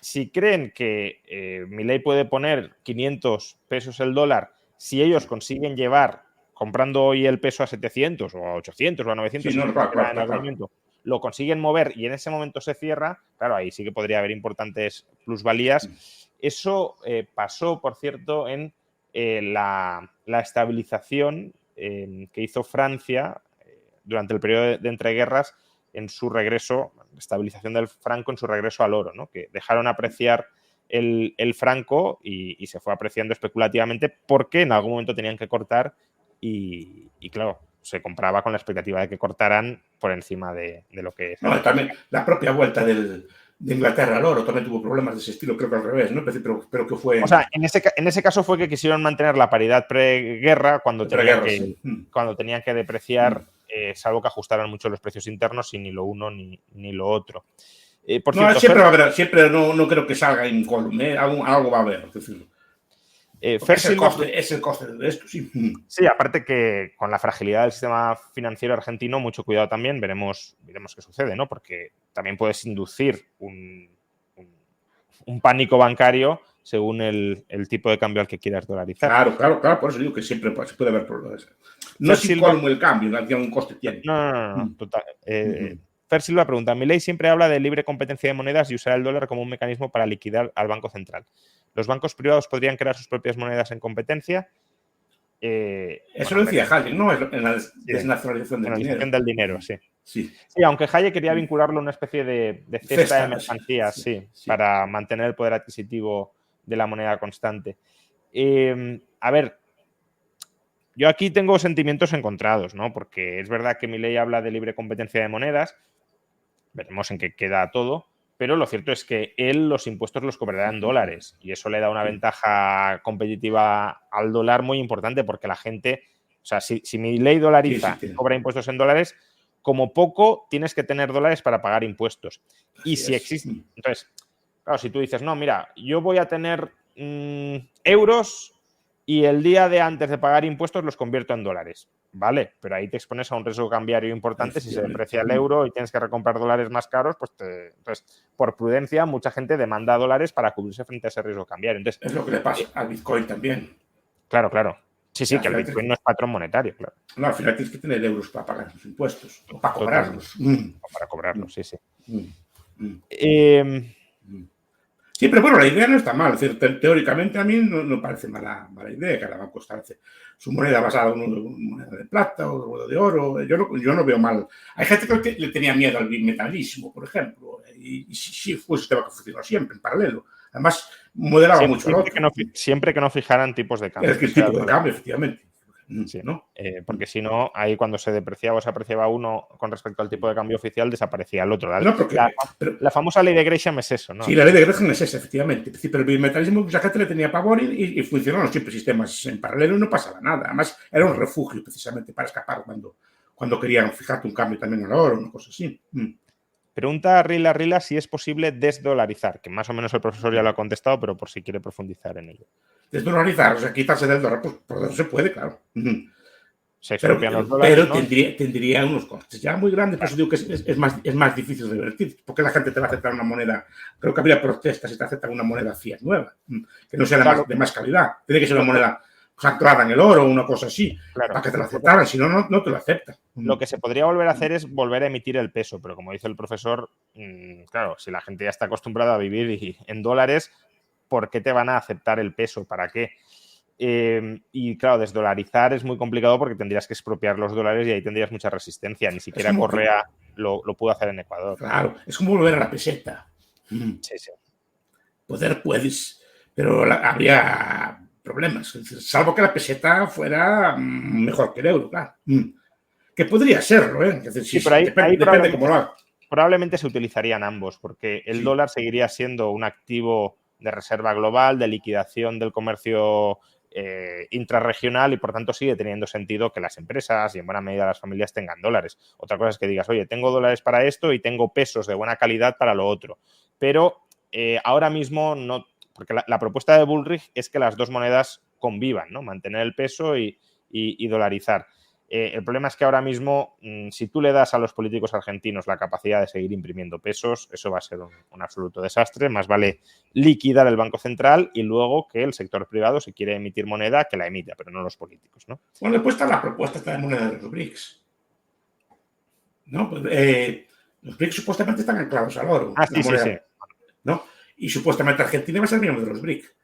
Si creen que Milei puede poner 500 pesos el dólar, si ellos consiguen llevar, comprando hoy el peso a 700 o a 800 o a 900, claro. Lo consiguen mover y en ese momento se cierra, claro, ahí sí que podría haber importantes plusvalías. Eso pasó, por cierto, en la estabilización que hizo Francia durante el periodo de entreguerras en su regreso, estabilización del franco en su regreso al oro, ¿no? Que dejaron apreciar el franco y se fue apreciando especulativamente porque en algún momento tenían que cortar y claro, se compraba con la expectativa de que cortaran por encima de lo que... No, también la propia vuelta de Inglaterra al oro también tuvo problemas de ese estilo, creo que al revés, ¿no? Pero que fue... O sea, en ese caso fue que quisieron mantener la paridad preguerra cuando tenían que depreciar, salvo que ajustaran mucho los precios internos y ni lo uno ni lo otro. Por cierto, siempre va a haber, siempre no creo que salga incólume, algo va a haber, es decir... Es el coste de esto, sí. Sí, aparte que con la fragilidad del sistema financiero argentino, mucho cuidado también, veremos qué sucede, ¿no? Porque también puedes inducir un pánico bancario según el tipo de cambio al que quieras dolarizar. Claro, por eso digo que siempre se puede haber problemas. No es incólume el cambio, que un coste tiene. No, total. Fer Silva pregunta, Milei siempre habla de libre competencia de monedas y usar el dólar como un mecanismo para liquidar al Banco Central. ¿Los bancos privados podrían crear sus propias monedas en competencia? Eso lo decía Hayek, ¿no? En la desnacionalización del dinero. Sí, aunque Hayek quería vincularlo a una especie de cesta de mercancías, sí, para mantener el poder adquisitivo de la moneda constante. A ver, yo aquí tengo sentimientos encontrados, ¿no? Porque es verdad que Milei habla de libre competencia de monedas, veremos en qué queda todo, pero lo cierto es que él los impuestos los cobrará en dólares y eso le da una ventaja competitiva al dólar muy importante porque la gente, o sea, si Milei dolariza y cobra impuestos en dólares, como poco tienes que tener dólares para pagar impuestos. Y si existe... Entonces, claro, si tú dices, no, mira, yo voy a tener euros y el día de antes de pagar impuestos los convierto en dólares. Vale, pero ahí te expones a un riesgo cambiario importante. Si se deprecia el euro y tienes que recomprar dólares más caros, pues entonces, por prudencia, mucha gente demanda dólares para cubrirse frente a ese riesgo cambiario. Entonces, es lo que le pasa al Bitcoin también. Claro. Sí, que el Bitcoin no es patrón monetario, claro. No, al final tienes que tener euros para pagar los impuestos o para cobrarlos. O para cobrarlos, sí. Sí, pero bueno, la idea no está mal. Es decir, teóricamente a mí no parece mala idea que cada banco establece su moneda basada en una moneda de plata o de oro. Yo no veo mal. Hay gente que le tenía miedo al bimetallismo, por ejemplo, y sí fue un sistema que funcionó siempre en paralelo. Además, modelaba mucho al otro. Siempre que no fijaran tipos de cambio. Es que el tipo de cambio, efectivamente. Sí, ¿no? Porque si no, ahí cuando se depreciaba o se apreciaba uno con respecto al tipo de cambio oficial, desaparecía el otro. No, porque, La famosa ley de Gresham es eso, ¿no? Sí, la ley de Gresham es esa, efectivamente. Pero el bimetallismo, mucha gente le tenía pavor y funcionaron siempre sistemas en paralelo y no pasaba nada. Además, era un refugio precisamente para escapar cuando querían fijarte un cambio también en el oro, una cosa así. Pregunta a Rila si es posible desdolarizar, que más o menos el profesor ya lo ha contestado, pero por si quiere profundizar en ello. Desdolarizar, o sea, quitarse del dólar, pues por eso se puede, claro. Se expropian los dólares, pero ¿no? tendría unos costes ya muy grandes, por eso digo que es más difícil de revertir, porque la gente te va a aceptar una moneda, creo que habría protestas si te aceptan una moneda fiat nueva, que no sea de más calidad, tiene que ser una moneda pues, anclada en el oro o una cosa así, para que te la aceptaran, si no, no te lo aceptan. Lo que se podría volver a hacer es volver a emitir el peso, pero como dice el profesor, claro, si la gente ya está acostumbrada a vivir en dólares, ¿por qué te van a aceptar el peso? ¿Para qué? Y claro, desdolarizar es muy complicado porque tendrías que expropiar los dólares y ahí tendrías mucha resistencia. Ni siquiera Correa lo pudo hacer en Ecuador. Claro, es como volver a la peseta. Sí, sí. Poder puedes, pero habría problemas, salvo que la peseta fuera mejor que el euro, claro. Que podría serlo, ¿eh? Es decir, sí, pero depende cómo lo haga. Probablemente se utilizarían ambos, porque el dólar seguiría siendo un activo de reserva global, de liquidación del comercio intrarregional y por tanto sigue teniendo sentido que las empresas y en buena medida las familias tengan dólares. Otra cosa es que digas, oye, tengo dólares para esto y tengo pesos de buena calidad para lo otro. Pero ahora mismo no, porque la propuesta de Bullrich es que las dos monedas convivan, ¿no? Mantener el peso y dolarizar. El problema es que ahora mismo, si tú le das a los políticos argentinos la capacidad de seguir imprimiendo pesos, eso va a ser un absoluto desastre. Más vale liquidar el Banco Central y luego que el sector privado, si quiere emitir moneda, que la emita, pero no los políticos, ¿no? Bueno, después está la propuesta de moneda de los BRICS. ¿No? Pues, los BRICS supuestamente están anclados al oro. Ah, sí, moneda, sí. ¿no? Y supuestamente Argentina va a ser miembro de los BRICS.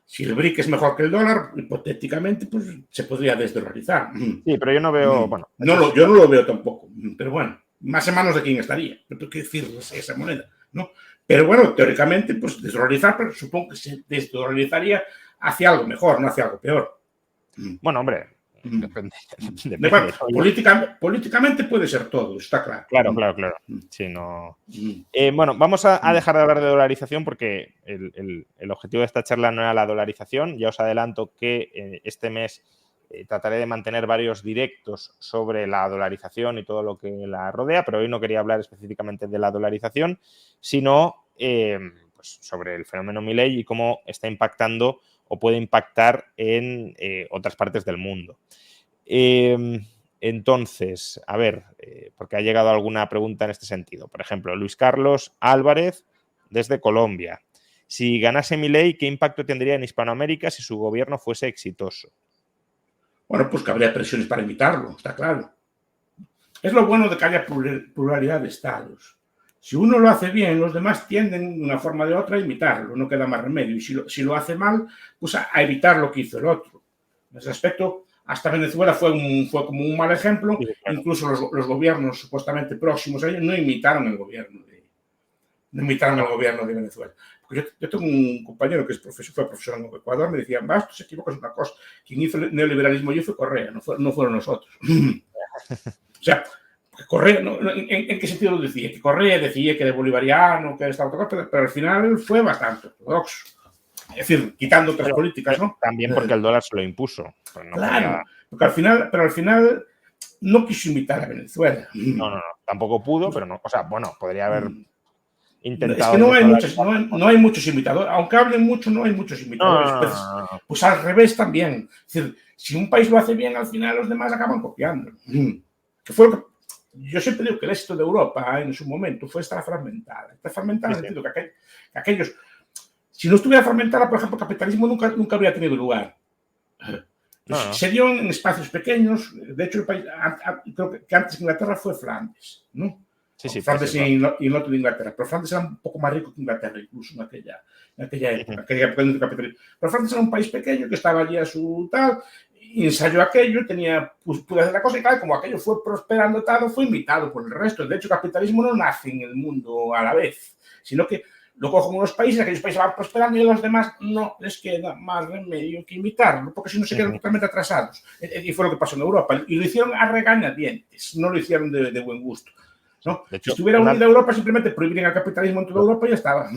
Si el BRIC es mejor que el dólar, hipotéticamente, pues se podría desdolarizar. Sí, pero yo no veo, bueno. Yo no lo veo tampoco, pero bueno, más en manos de quién estaría. No qué decir esa moneda, ¿no? Pero bueno, teóricamente, pues desdolarizar, pero supongo que se desdolarizaría hacia algo mejor, no hacia algo peor. Bueno, hombre, depende. Bueno, políticamente puede ser todo, está claro. Claro. Sí, no. Bueno, vamos a dejar de hablar de dolarización porque el objetivo de esta charla no era la dolarización. Ya os adelanto que este mes trataré de mantener varios directos sobre la dolarización y todo lo que la rodea, pero hoy no quería hablar específicamente de la dolarización, sino pues sobre el fenómeno Milei y cómo está impactando o puede impactar en otras partes del mundo. Entonces, a ver, porque ha llegado alguna pregunta en este sentido. Por ejemplo, Luis Carlos Álvarez desde Colombia. Si ganase Milei, ¿qué impacto tendría en Hispanoamérica si su gobierno fuese exitoso? Bueno, pues que habría presiones para imitarlo, está claro. Es lo bueno de que haya pluralidad de estados. Si uno lo hace bien, los demás tienden de una forma o de otra a imitarlo, no queda más remedio. Y si lo hace mal, pues a evitar lo que hizo el otro. En ese aspecto, hasta Venezuela fue como un mal ejemplo. Sí, claro. Incluso los gobiernos supuestamente próximos a ellos no imitaron el gobierno de Venezuela. Porque yo tengo un compañero que fue profesor en Ecuador, me decía, tú se equivocas en una cosa. Quien hizo el neoliberalismo allí fue Correa, no fueron nosotros. O sea, Correa, ¿en qué sentido lo decía? Que Correa decía que de bolivariano, que estaba todo, pero al final fue bastante ortodoxo. Es decir, quitando otras políticas, ¿no? También porque el dólar se lo impuso. Pues no claro, porque al final no quiso imitar a Venezuela. No, tampoco pudo, pero no, o sea, bueno, podría haber intentado. Es que no hay muchos imitadores, aunque hablen mucho, no hay muchos imitadores. Pues al revés también. Es decir, si un país lo hace bien, al final los demás acaban copiando. Que fue lo que yo siempre digo que el éxito de Europa en su momento fue estar fragmentada. Está fragmentada en el sentido que aquellos. Si no estuviera fragmentada, por ejemplo, el capitalismo nunca habría tenido lugar. Se dio en espacios pequeños. De hecho, el país, creo que antes Inglaterra fue Flandes, ¿no? Sí, Flandes y el norte de Inglaterra. Pero Flandes era un poco más rico que Inglaterra, incluso en aquella época, aquella época del capitalismo. Pero Flandes era un país pequeño que estaba allí a su tal, ensayó aquello, pudo hacer la cosa y tal, como aquello fue prosperando tal, fue imitado por el resto. De hecho, el capitalismo no nace en el mundo a la vez, sino que lo cogen unos países, aquellos países van prosperando y a los demás no les queda más remedio que imitarlo, porque si no se quedan totalmente atrasados. Y fue lo que pasó en Europa. Y lo hicieron a regañadientes, no lo hicieron de buen gusto. ¿No? De hecho, si estuviera unida Europa, simplemente prohibirían el capitalismo en toda Europa y ya estaba.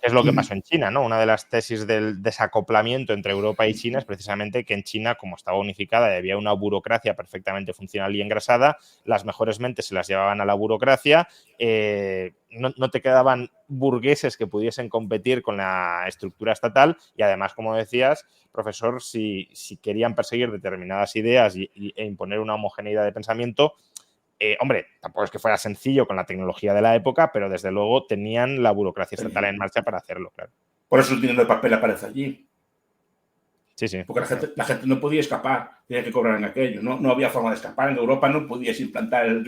Es lo que pasó en China, ¿no? Una de las tesis del desacoplamiento entre Europa y China es precisamente que en China, como estaba unificada y había una burocracia perfectamente funcional y engrasada, las mejores mentes se las llevaban a la burocracia, no te quedaban burgueses que pudiesen competir con la estructura estatal y además, como decías, profesor, si querían perseguir determinadas ideas e imponer una homogeneidad de pensamiento, hombre, tampoco es que fuera sencillo con la tecnología de la época, pero desde luego tenían la burocracia estatal en marcha para hacerlo, claro. Por eso el dinero de papel aparece allí. Sí, sí. Porque la gente no podía escapar, tenía que cobrar en aquello, no había forma de escapar. En Europa no podías implantar el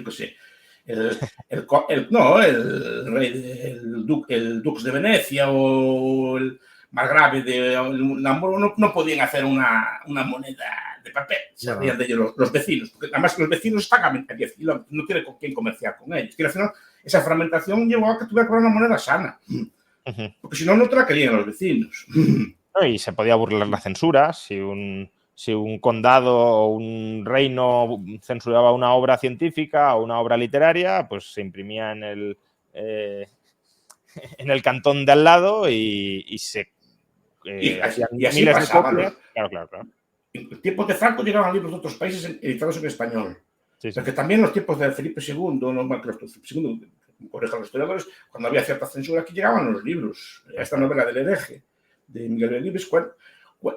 Dux de Venecia o el margrave de Hamburgo, no podían hacer una moneda de papel, se rían de ellos los vecinos, porque además los vecinos están a 10 kilómetros, no tiene con quién comerciar con ellos. Y al final esa fragmentación llevó a que tuviera que cobrar una moneda sana, porque si no, no te la querían los vecinos. Y se podía burlar la censura, si un condado o un reino censuraba una obra científica o una obra literaria, pues se imprimía en el cantón de al lado y se hacían así miles pasaba, de copias. Claro. En tiempos de Franco llegaban libros de otros países editados en español. Sí. Porque también en los tiempos de Felipe II, no mal que Felipe II, corrijan los historiadores, cuando había cierta censura, aquí llegaban los libros. Esta novela del hereje de Miguel Delibes,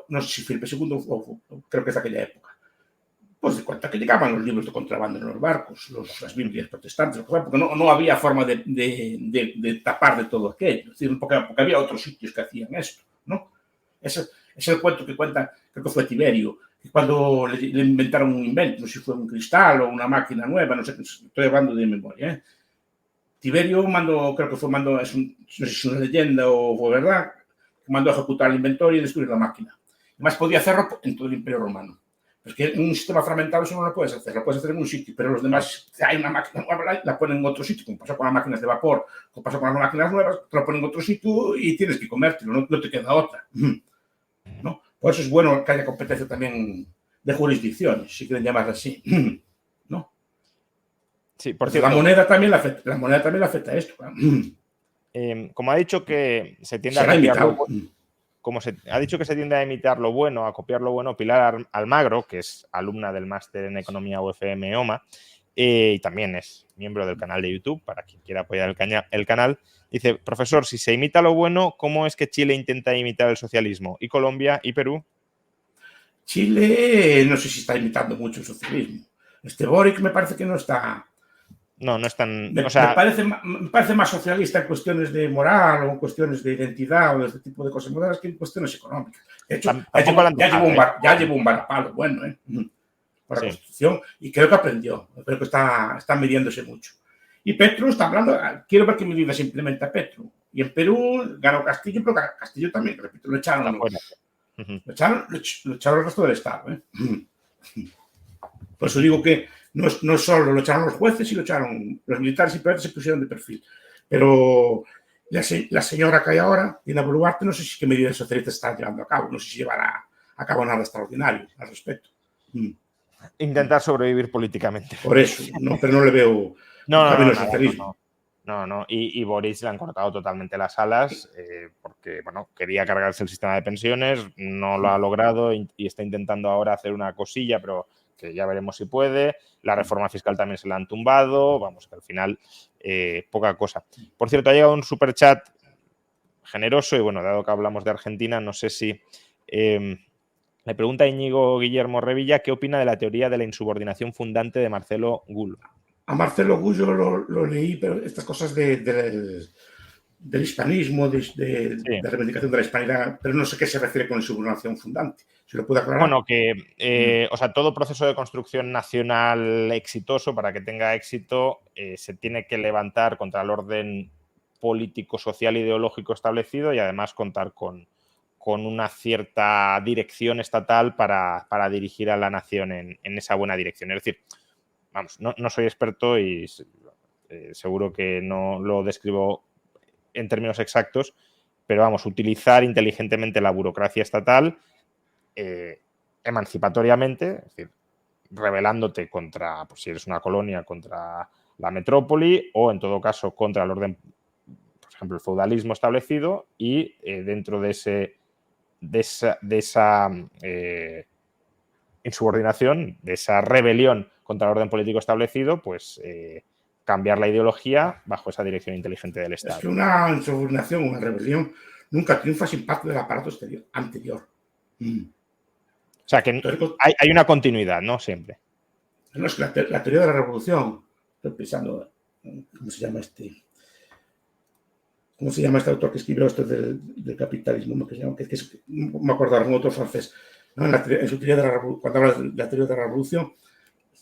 no sé si Felipe II o creo que es de aquella época, pues de cuenta que llegaban los libros de contrabando en los barcos, las Biblias protestantes, porque no había forma de tapar de todo aquello, es decir, porque había otros sitios que hacían esto, ¿no? Es el cuento que cuenta, creo que fue Tiberio, que cuando le inventaron un invento, no sé si fue un cristal o una máquina nueva, no sé, estoy hablando de memoria, Tiberio creo que no sé si es una leyenda o fue verdad, mandó a ejecutar el inventario y destruir la máquina. Además, podía hacerlo en todo el Imperio Romano. Porque en un sistema fragmentado eso no lo puedes hacer en un sitio, pero los demás, si hay una máquina nueva, la ponen en otro sitio, como pasó con las máquinas de vapor, como pasó con las máquinas nuevas, te la ponen en otro sitio y tienes que comértelo, no te queda otra. ¿No? Por eso es bueno que haya competencia también de jurisdicciones, si quieren llamarla así. ¿No? Sí, por cierto, la moneda también le afecta a esto. Como ha dicho que se tiende a copiar ha dicho que se tiende a imitar lo bueno, a copiar lo bueno, Pilar Almagro, que es alumna del máster en Economía UFM OMA, y también es miembro del canal de YouTube, para quien quiera apoyar el canal, dice, profesor, si se imita lo bueno, ¿cómo es que Chile intenta imitar el socialismo? ¿Y Colombia? ¿Y Perú? Chile, no sé si está imitando mucho el socialismo. Boric me parece que no está... No es tan... Me parece más socialista en cuestiones de moral o en cuestiones de identidad o de este tipo de cosas modernas que en cuestiones económicas. De hecho, ya llevó un varapalo bueno por la Constitución y creo que aprendió. Creo que está midiéndose mucho. Y Petro está hablando, quiero ver qué medidas implementa Petro. Y en Perú ganó Castillo, pero Castillo también, repito, lo echaron. Lo echaron el resto del Estado. Por eso digo que no solo lo echaron los jueces y lo echaron los militares y se pusieron de perfil. Pero la señora que hay ahora, Dina Boluarte, no sé si qué medidas socialistas está llevando a cabo, no sé si llevará a cabo nada extraordinario al respecto. Intentar sobrevivir políticamente. Por eso, pero no le veo camino al socialismo. No. Y Boris le han cortado totalmente las alas porque, bueno, quería cargarse el sistema de pensiones, no lo ha logrado y está intentando ahora hacer una cosilla, pero que ya veremos si puede. La reforma fiscal también se la han tumbado. Vamos, que al final poca cosa. Por cierto, ha llegado un superchat generoso y, bueno, dado que hablamos de Argentina, no sé si... le pregunta a Íñigo Guillermo Revilla qué opina de la teoría de la insubordinación fundante de Marcelo Gullo. A Marcelo Gullo lo leí, pero estas cosas del hispanismo, de reivindicación de la hispanidad, pero no sé qué se refiere con insubordinación fundante. ¿Se lo puede aclarar? Bueno, que todo proceso de construcción nacional exitoso, para que tenga éxito, se tiene que levantar contra el orden político, social, ideológico establecido y además contar con una cierta dirección estatal para dirigir a la nación en esa buena dirección. Es decir, vamos, no soy experto y seguro que no lo describo en términos exactos, pero vamos, utilizar inteligentemente la burocracia estatal emancipatoriamente, es decir, rebelándote contra, pues si eres una colonia, contra la metrópoli o en todo caso contra el orden, por ejemplo, el feudalismo establecido y dentro de esa insubordinación, de esa rebelión contra el orden político establecido, pues cambiar la ideología bajo esa dirección inteligente del Estado. Es que una insubordinación, una rebelión, nunca triunfa sin parte del aparato exterior, anterior. O sea, que hay una continuidad, ¿no? Siempre. No, es que la teoría de la revolución, estoy pensando, ¿cómo se llama este? ¿Cómo se llama este autor que escribió esto del capitalismo? ¿No? No me acuerdo, algún otro francés. ¿No? En su teoría de la revolución, cuando habla de la teoría de la revolución,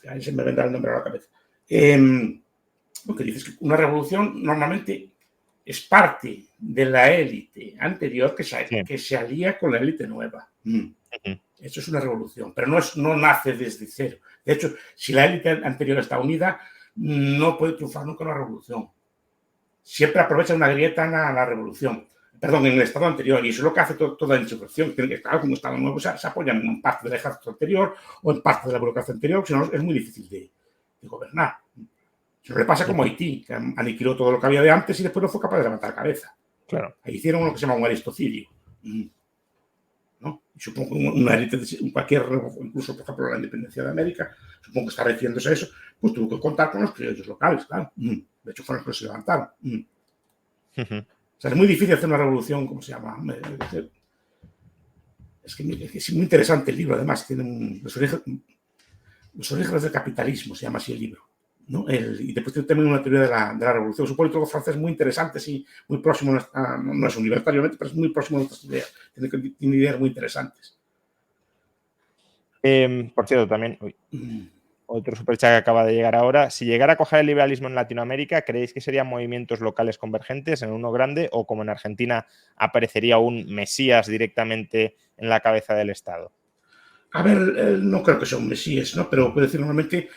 ahí se me vendrá el nombre a la cabeza. Lo que dices es que una revolución normalmente es parte de la élite anterior que se alía con la élite nueva. Eso es una revolución, pero no nace desde cero. De hecho, si la élite anterior está unida, no puede triunfar nunca una revolución. Siempre aprovecha una grieta en la revolución. Perdón, en el estado anterior. Y eso es lo que hace toda la insurrección. Claro, como estado nuevo se apoyan en parte del ejército anterior o en parte de la burocracia anterior, si no es muy difícil de gobernar. Eso le pasa como a Haití, que aniquiló todo lo que había de antes y después no fue capaz de levantar cabeza. Claro. Ahí hicieron lo que se llama un aristocidio. ¿No? Y supongo que una élite, cualquier, incluso por ejemplo la independencia de América, supongo que está refiriéndose a eso, pues tuvo que contar con los criollos locales, claro. De hecho fueron los que se levantaron. O sea, es muy difícil hacer una revolución, ¿cómo se llama? Es muy interesante el libro, además tiene los orígenes del capitalismo, se llama así el libro. ¿No? Y después tiene también una teoría de la revolución. Es un político francés muy interesante, sí, muy próximo, no es universitariamente, pero es muy próximo a nuestras ideas. Tiene ideas muy interesantes. Por cierto, también, otro superchat que acaba de llegar ahora. Si llegara a coger el liberalismo en Latinoamérica, ¿creéis que serían movimientos locales convergentes en uno grande o como en Argentina aparecería un mesías directamente en la cabeza del Estado? A ver, no creo que sea un mesías, ¿no? Pero puedo decir normalmente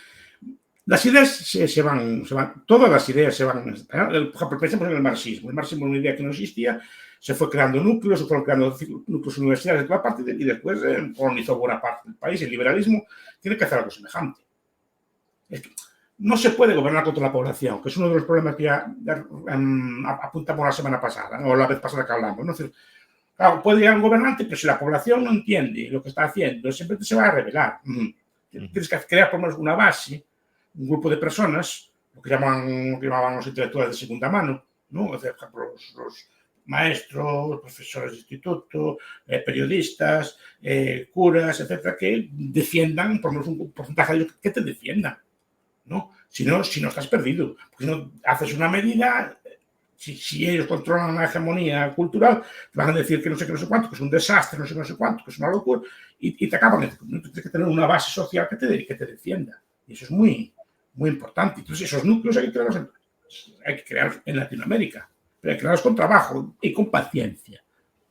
las ideas se van, todas las ideas se van. Por ejemplo, pensemos en el marxismo. El marxismo es una idea que no existía, se fue creando núcleos, se fueron creando núcleos universitarios de toda parte y después colonizó buena parte del país. El liberalismo tiene que hacer algo semejante. Es que no se puede gobernar contra la población, que es uno de los problemas que ya apuntamos la semana pasada, o la vez pasada que hablamos, ¿no? Claro, puede llegar un gobernante, pero si la población no entiende lo que está haciendo, siempre se va a rebelar. Tienes que crear por lo menos una base, un grupo de personas, lo que llamaban los intelectuales de segunda mano, ¿no? Por ejemplo, los maestros, profesores de instituto, periodistas, curas, etcétera, que defiendan, por lo menos un porcentaje de ellos que te defiendan, ¿no? Si no estás perdido. Porque si no haces una medida, si ellos controlan la hegemonía cultural, te van a decir que no sé qué, no sé cuánto, que es un desastre, no sé cuánto, que es una locura, y te acaban. Tienes que tener una base social que te defienda. Y eso es muy, muy importante. Entonces, esos núcleos hay que crearlos en Latinoamérica, pero hay que crearlos con trabajo y con paciencia.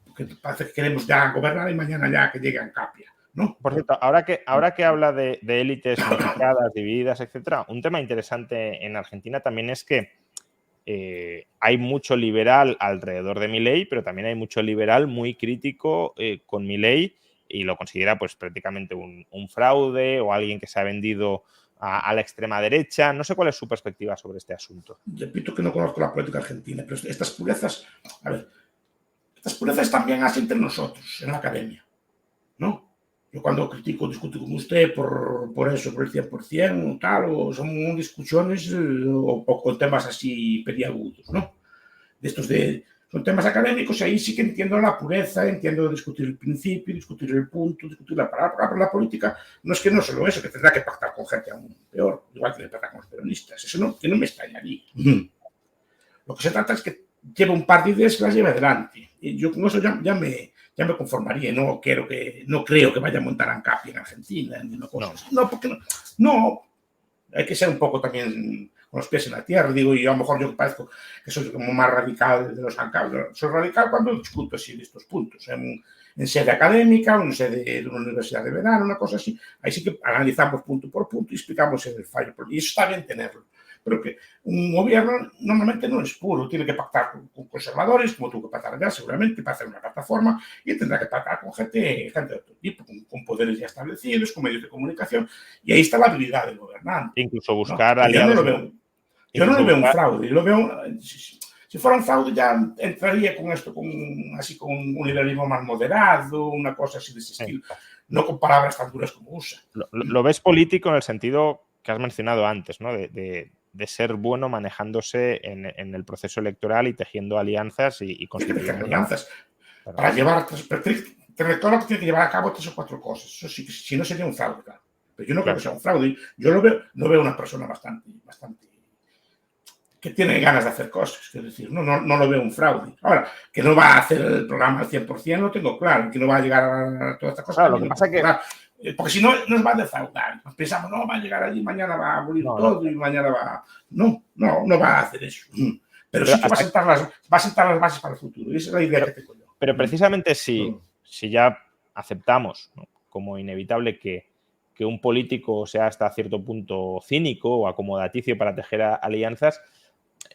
Porque parece que queremos ya gobernar y mañana ya que llegue Ancapia, ¿no? Por cierto, ahora que habla de élites unificadas, divididas, etcétera, un tema interesante en Argentina también es que hay mucho liberal alrededor de Milei, pero también hay mucho liberal muy crítico con Milei y lo considera pues prácticamente un fraude o alguien que se ha vendido a la extrema derecha. No sé cuál es su perspectiva sobre este asunto. Repito que no conozco la política argentina, pero estas purezas, a ver, estas purezas también hacen entre nosotros, en la academia, ¿no? Yo cuando discuto con usted por eso, por el 100%, tal, o son discusiones o con temas así peliagudos, ¿no? Son temas académicos y ahí sí que entiendo la pureza, entiendo discutir el principio, discutir el punto, discutir la palabra. Pero la política no es que no solo eso, que tendrá que pactar con gente aún peor, igual que pactar con los peronistas. Eso que no me extrañaría. Lo que se trata es que lleve un par de ideas que las lleve adelante. Y yo con eso ya me conformaría. No creo que vaya a montar Ancapia en Argentina. No, porque no. Hay que ser un poco también con los pies en la tierra, digo, y a lo mejor yo parezco que soy como más radical de los Ancapios. Soy radical cuando discuto así de estos puntos, en sede académica, o en sede de una universidad de verano, una cosa así. Ahí sí que analizamos punto por punto y explicamos el fallo. Y eso está bien tenerlo. pero que un gobierno normalmente no es puro, tiene que pactar con conservadores, como tuvo que pactar ya seguramente, para hacer una plataforma, y tendrá que pactar con gente de otro tipo, con poderes ya establecidos, con medios de comunicación, y ahí está la habilidad del gobernante. Incluso ¿no? buscar aliados. Yo no lo veo un fraude, lo veo... Si fuera un fraude ya entraría con esto, así con un liberalismo más moderado, una cosa así de ese estilo, no con palabras tan duras como usa. Lo ves político en el sentido que has mencionado antes, ¿no? De ser bueno manejándose en el proceso electoral y tejiendo alianzas y construyendo alianzas. Claro. Para llevar... Te recuerdo que tiene que llevar a cabo 3 o 4 cosas. Eso sí, si no sería un fraude, claro. Pero yo no creo que sea un fraude. Yo lo veo una persona bastante que tiene ganas de hacer cosas, es decir, no lo veo un fraude. Ahora, que no va a hacer el programa al 100%, lo tengo claro, que no va a llegar a todas estas cosas. Claro, lo que pasa que... Porque si no, nos va a defraudar. Pensamos, no, va a llegar allí, mañana va a abolir todo y mañana va... No va a hacer eso. Pero sí que va a sentar las bases para el futuro. Y esa es la idea que tengo yo. Pero precisamente si ya aceptamos, ¿no?, como inevitable que un político sea hasta cierto punto cínico o acomodaticio para tejer alianzas,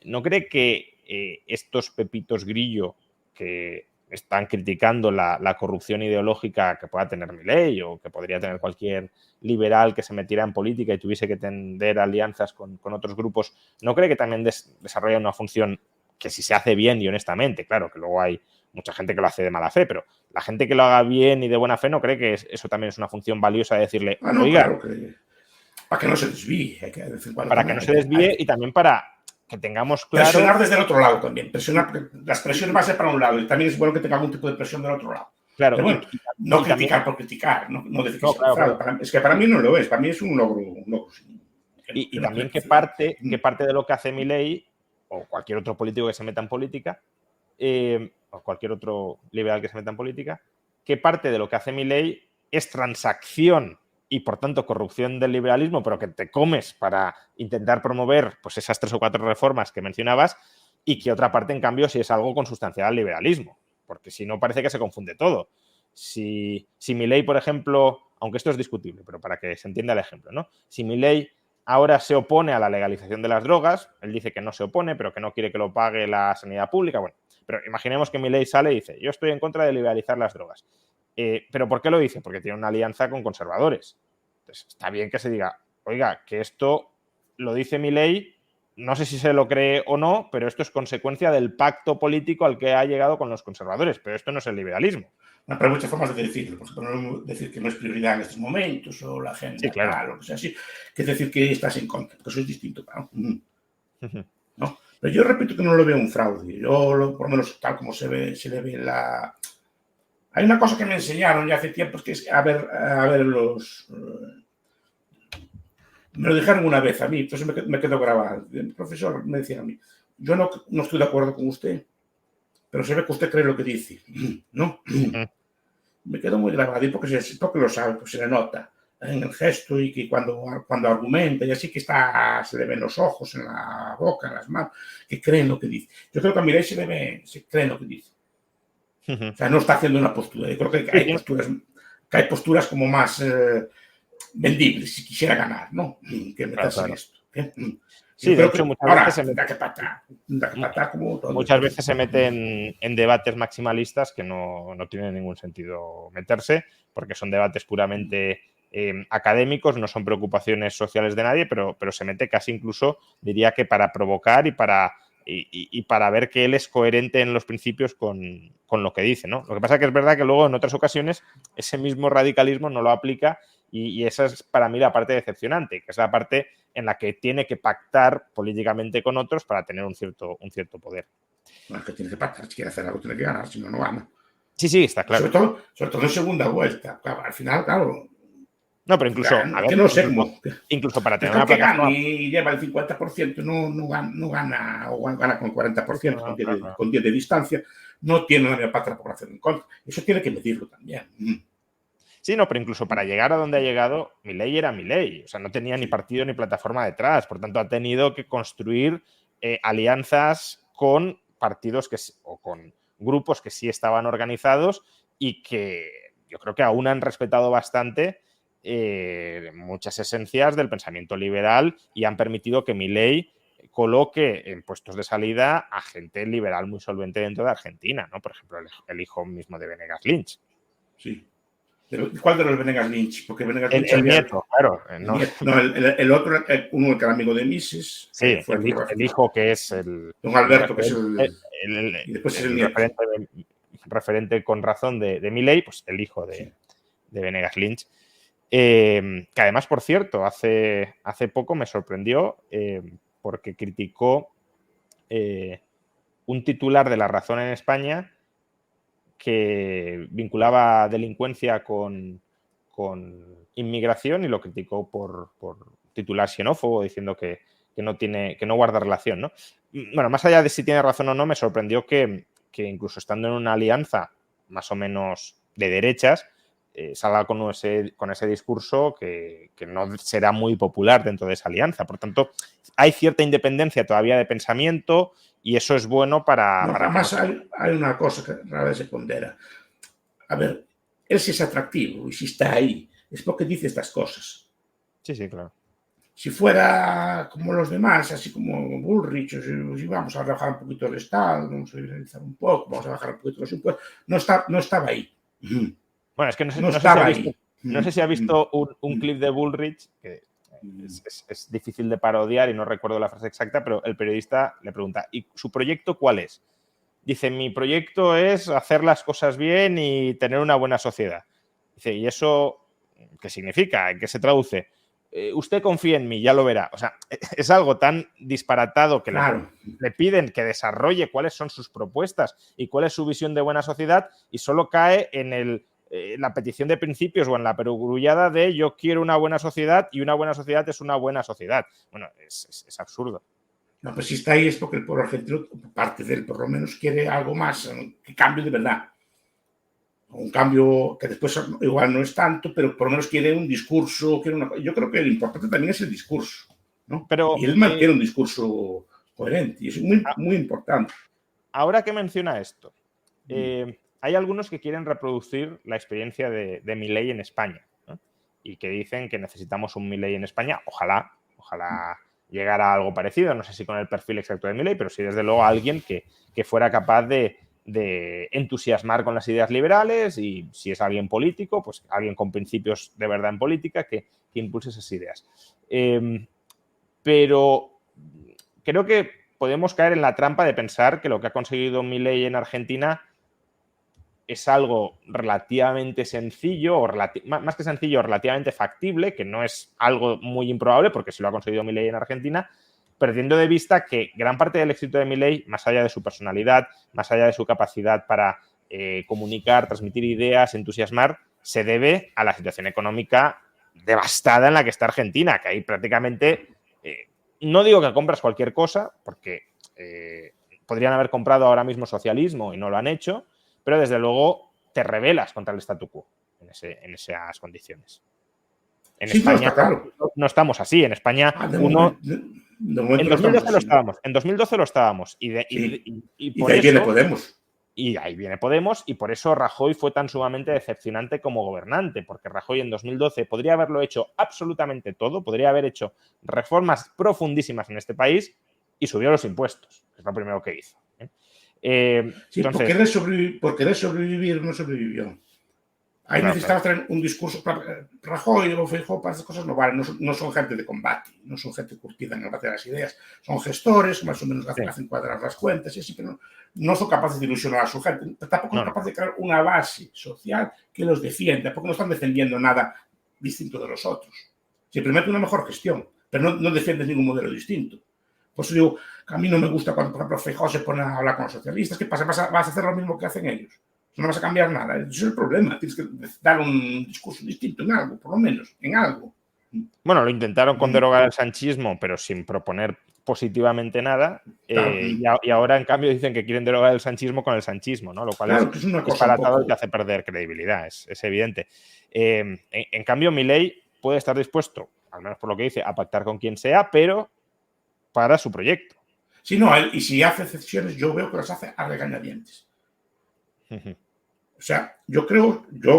¿no cree que estos pepitos grillo que están criticando la corrupción ideológica que pueda tener Milei o que podría tener cualquier liberal que se metiera en política y tuviese que tender alianzas con otros grupos, ¿no cree que también desarrolla una función que, si se hace bien y honestamente, claro que luego hay mucha gente que lo hace de mala fe, pero la gente que lo haga bien y de buena fe no cree que eso también es una función valiosa de decirle, oiga, claro que para que no se desvíe, para que no se desvíe y también para que tengamos claro... Presionar desde el otro lado también. Las presiones van a ser para un lado y también es bueno que tenga algún tipo de presión del otro lado. Claro. Pero bueno, no criticar también, por criticar, no decir que es un fraude. Claro. Es que para mí no lo es, para mí es un logro. Y también que parte de lo que hace Milei o cualquier otro político que se meta en política, o cualquier otro liberal que se meta en política, que parte de lo que hace Milei es transacción y, por tanto, corrupción del liberalismo, pero que te comes para intentar promover pues esas 3 o 4 reformas que mencionabas, y que otra parte, en cambio, sí es algo consustancial al liberalismo, porque si no parece que se confunde todo. Si Milei, por ejemplo, aunque esto es discutible, pero para que se entienda el ejemplo, ¿no? Si Milei ahora se opone a la legalización de las drogas, él dice que no se opone, pero que no quiere que lo pague la sanidad pública, bueno, pero imaginemos que Milei sale y dice, yo estoy en contra de liberalizar las drogas. ¿Pero por qué lo dice? Porque tiene una alianza con conservadores. Entonces, está bien que se diga, oiga, que esto lo dice Milei, no sé si se lo cree o no, pero esto es consecuencia del pacto político al que ha llegado con los conservadores, pero esto no es el liberalismo. Pero hay muchas formas de decirlo. Por ejemplo, decir que no es prioridad en estos momentos o la agenda, sí, claro, o lo que sea así, que es decir que estás en contra, porque eso es distinto, claro. ¿No? Pero yo repito que no lo veo un fraude. Yo, por lo menos tal como se le ve la... Hay una cosa que me enseñaron ya hace tiempo, que es a ver los... Me lo dijeron una vez a mí, entonces me quedó grabado. El profesor me decía a mí, yo no estoy de acuerdo con usted, pero se ve que usted cree lo que dice, ¿no? Me quedó muy grabado, y porque lo sabe, pues se le nota en el gesto y que cuando argumenta y así que se le ven los ojos, en la boca, en las manos, que creen lo que dice. Yo creo que a Milei se cree lo que dice. O sea, no está haciendo una postura. Yo creo que hay posturas como más vendibles, si quisiera ganar, ¿no? Que meterse en esto. Sí, de hecho, muchas veces se meten en debates maximalistas que no tienen ningún sentido meterse, porque son debates puramente académicos, no son preocupaciones sociales de nadie, pero se mete casi incluso, diría que para provocar y para ver que él es coherente en los principios con lo que dice, ¿no? Lo que pasa es que es verdad que luego en otras ocasiones ese mismo radicalismo no lo aplica y esa es para mí la parte decepcionante, que es la parte en la que tiene que pactar políticamente con otros para tener un cierto poder. No, es que tiene que pactar, si quiere hacer algo tiene que ganar, si no, no gana. Sí, está claro. Sobre todo en segunda vuelta. Claro, al final, claro. No, pero incluso, incluso para tener una plataforma... y lleva el 50%, no gana, o gana con 40%, con 10 de distancia, no tiene una parte de la población en contra. Eso tiene que medirlo también. Sí, no, pero incluso para llegar a donde ha llegado, Milei era Milei. O sea, no tenía ni partido ni plataforma detrás. Por tanto, ha tenido que construir alianzas con partidos o con grupos que sí estaban organizados y que yo creo que aún han respetado bastante muchas esencias del pensamiento liberal y han permitido que Milei coloque en puestos de salida a gente liberal muy solvente dentro de Argentina, ¿no? Por ejemplo, el hijo mismo de Venegas Lynch. Sí. ¿Cuál de los Venegas Lynch? Porque Venegas Lynch el nieto, claro. El otro, uno que era amigo de Mises. Sí, el hijo que es el... Don Alberto, que es y después es el referente con razón de Milei, pues el hijo de Venegas Lynch. Que además, por cierto, hace poco me sorprendió porque criticó un titular de La Razón en España que vinculaba delincuencia con inmigración y lo criticó por titular xenófobo, diciendo que no guarda relación, ¿no? Bueno, más allá de si tiene razón o no, me sorprendió que incluso estando en una alianza más o menos de derechas, salga con ese discurso que no será muy popular dentro de esa alianza. Por tanto, hay cierta independencia todavía de pensamiento y eso es bueno para... Además, hay una cosa que rara vez se pondera. A ver, él sí es atractivo y si está ahí, es porque dice estas cosas. Sí, claro. Si fuera como los demás, así como Bullrich, si vamos a bajar un poquito el Estado, vamos a liberalizar un poco, vamos a bajar un poquito los impuestos, no estaba ahí. Bueno, es que no sé si ha visto un clip de Bullrich que es difícil de parodiar y no recuerdo la frase exacta, pero el periodista le pregunta, ¿y su proyecto cuál es? Dice, mi proyecto es hacer las cosas bien y tener una buena sociedad. Dice, ¿y eso qué significa? ¿En qué se traduce? Usted confía en mí, ya lo verá. O sea, es algo tan disparatado que le piden que desarrolle cuáles son sus propuestas y cuál es su visión de buena sociedad y solo cae en la petición de principios o en la perogrullada de yo quiero una buena sociedad y una buena sociedad es una buena sociedad. Bueno, es absurdo. No, pues si está ahí es porque el pueblo argentino, parte de él por lo menos, quiere algo más, que cambio de verdad. Un cambio que después igual no es tanto, pero por lo menos quiere un discurso. Yo creo que lo importante también es el discurso, ¿no? Y él mantiene un discurso coherente y es muy importante. Ahora que menciona esto, hay algunos que quieren reproducir la experiencia de Milei en España, ¿no? Y que dicen que necesitamos un Milei en España. Ojalá llegara a algo parecido. No sé si con el perfil exacto de Milei, pero sí desde luego alguien que fuera capaz de entusiasmar con las ideas liberales y si es alguien político, pues alguien con principios de verdad en política que impulse esas ideas. Pero creo que podemos caer en la trampa de pensar que lo que ha conseguido Milei en Argentina es algo relativamente sencillo, o más que sencillo, relativamente factible, que no es algo muy improbable, porque si lo ha conseguido Milei en Argentina, perdiendo de vista que gran parte del éxito de Milei, más allá de su personalidad, más allá de su capacidad para comunicar, transmitir ideas, entusiasmar, se debe a la situación económica devastada en la que está Argentina, que ahí prácticamente, no digo que compras cualquier cosa, porque podrían haber comprado ahora mismo socialismo y no lo han hecho, pero desde luego te rebelas contra el statu quo en esas condiciones. En España no estamos así. En España en 2012 lo estábamos. En 2012 lo estábamos. Y por ahí viene Podemos. Y ahí viene Podemos y por eso Rajoy fue tan sumamente decepcionante como gobernante, porque Rajoy en 2012 podría haberlo hecho absolutamente todo, podría haber hecho reformas profundísimas en este país y subió los impuestos, que es lo primero que hizo. Entonces, por querer sobrevivir no sobrevivió. Ahí necesitaba traer un discurso. Rajoy o Feijóo para esas cosas no valen, no son gente de combate, no son gente curtida en el debate de las ideas, son gestores que más o menos hacen cuadrar las cuentas y así, pero no son capaces de ilusionar a su gente, tampoco son capaces de crear una base social que los defienda, porque no están defendiendo nada distinto de los otros. Simplemente una mejor gestión, pero no defienden ningún modelo distinto. Por eso digo que a mí no me gusta cuando, por ejemplo, Feijóo se pone a hablar con los socialistas. ¿Qué pasa? ¿Vas a hacer lo mismo que hacen ellos? No vas a cambiar nada. Ese es el problema. Tienes que dar un discurso distinto en algo, por lo menos, en algo. Bueno, lo intentaron con derogar el sanchismo, pero sin proponer positivamente nada. Y ahora, en cambio, dicen que quieren derogar el sanchismo con el sanchismo, ¿no? Lo cual es disparatado y te hace perder credibilidad, es evidente. En cambio, Milei puede estar dispuesto, al menos por lo que dice, a pactar con quien sea, pero para su proyecto. Sí, no, y si hace excepciones, yo veo que las hace a regañadientes. O sea, yo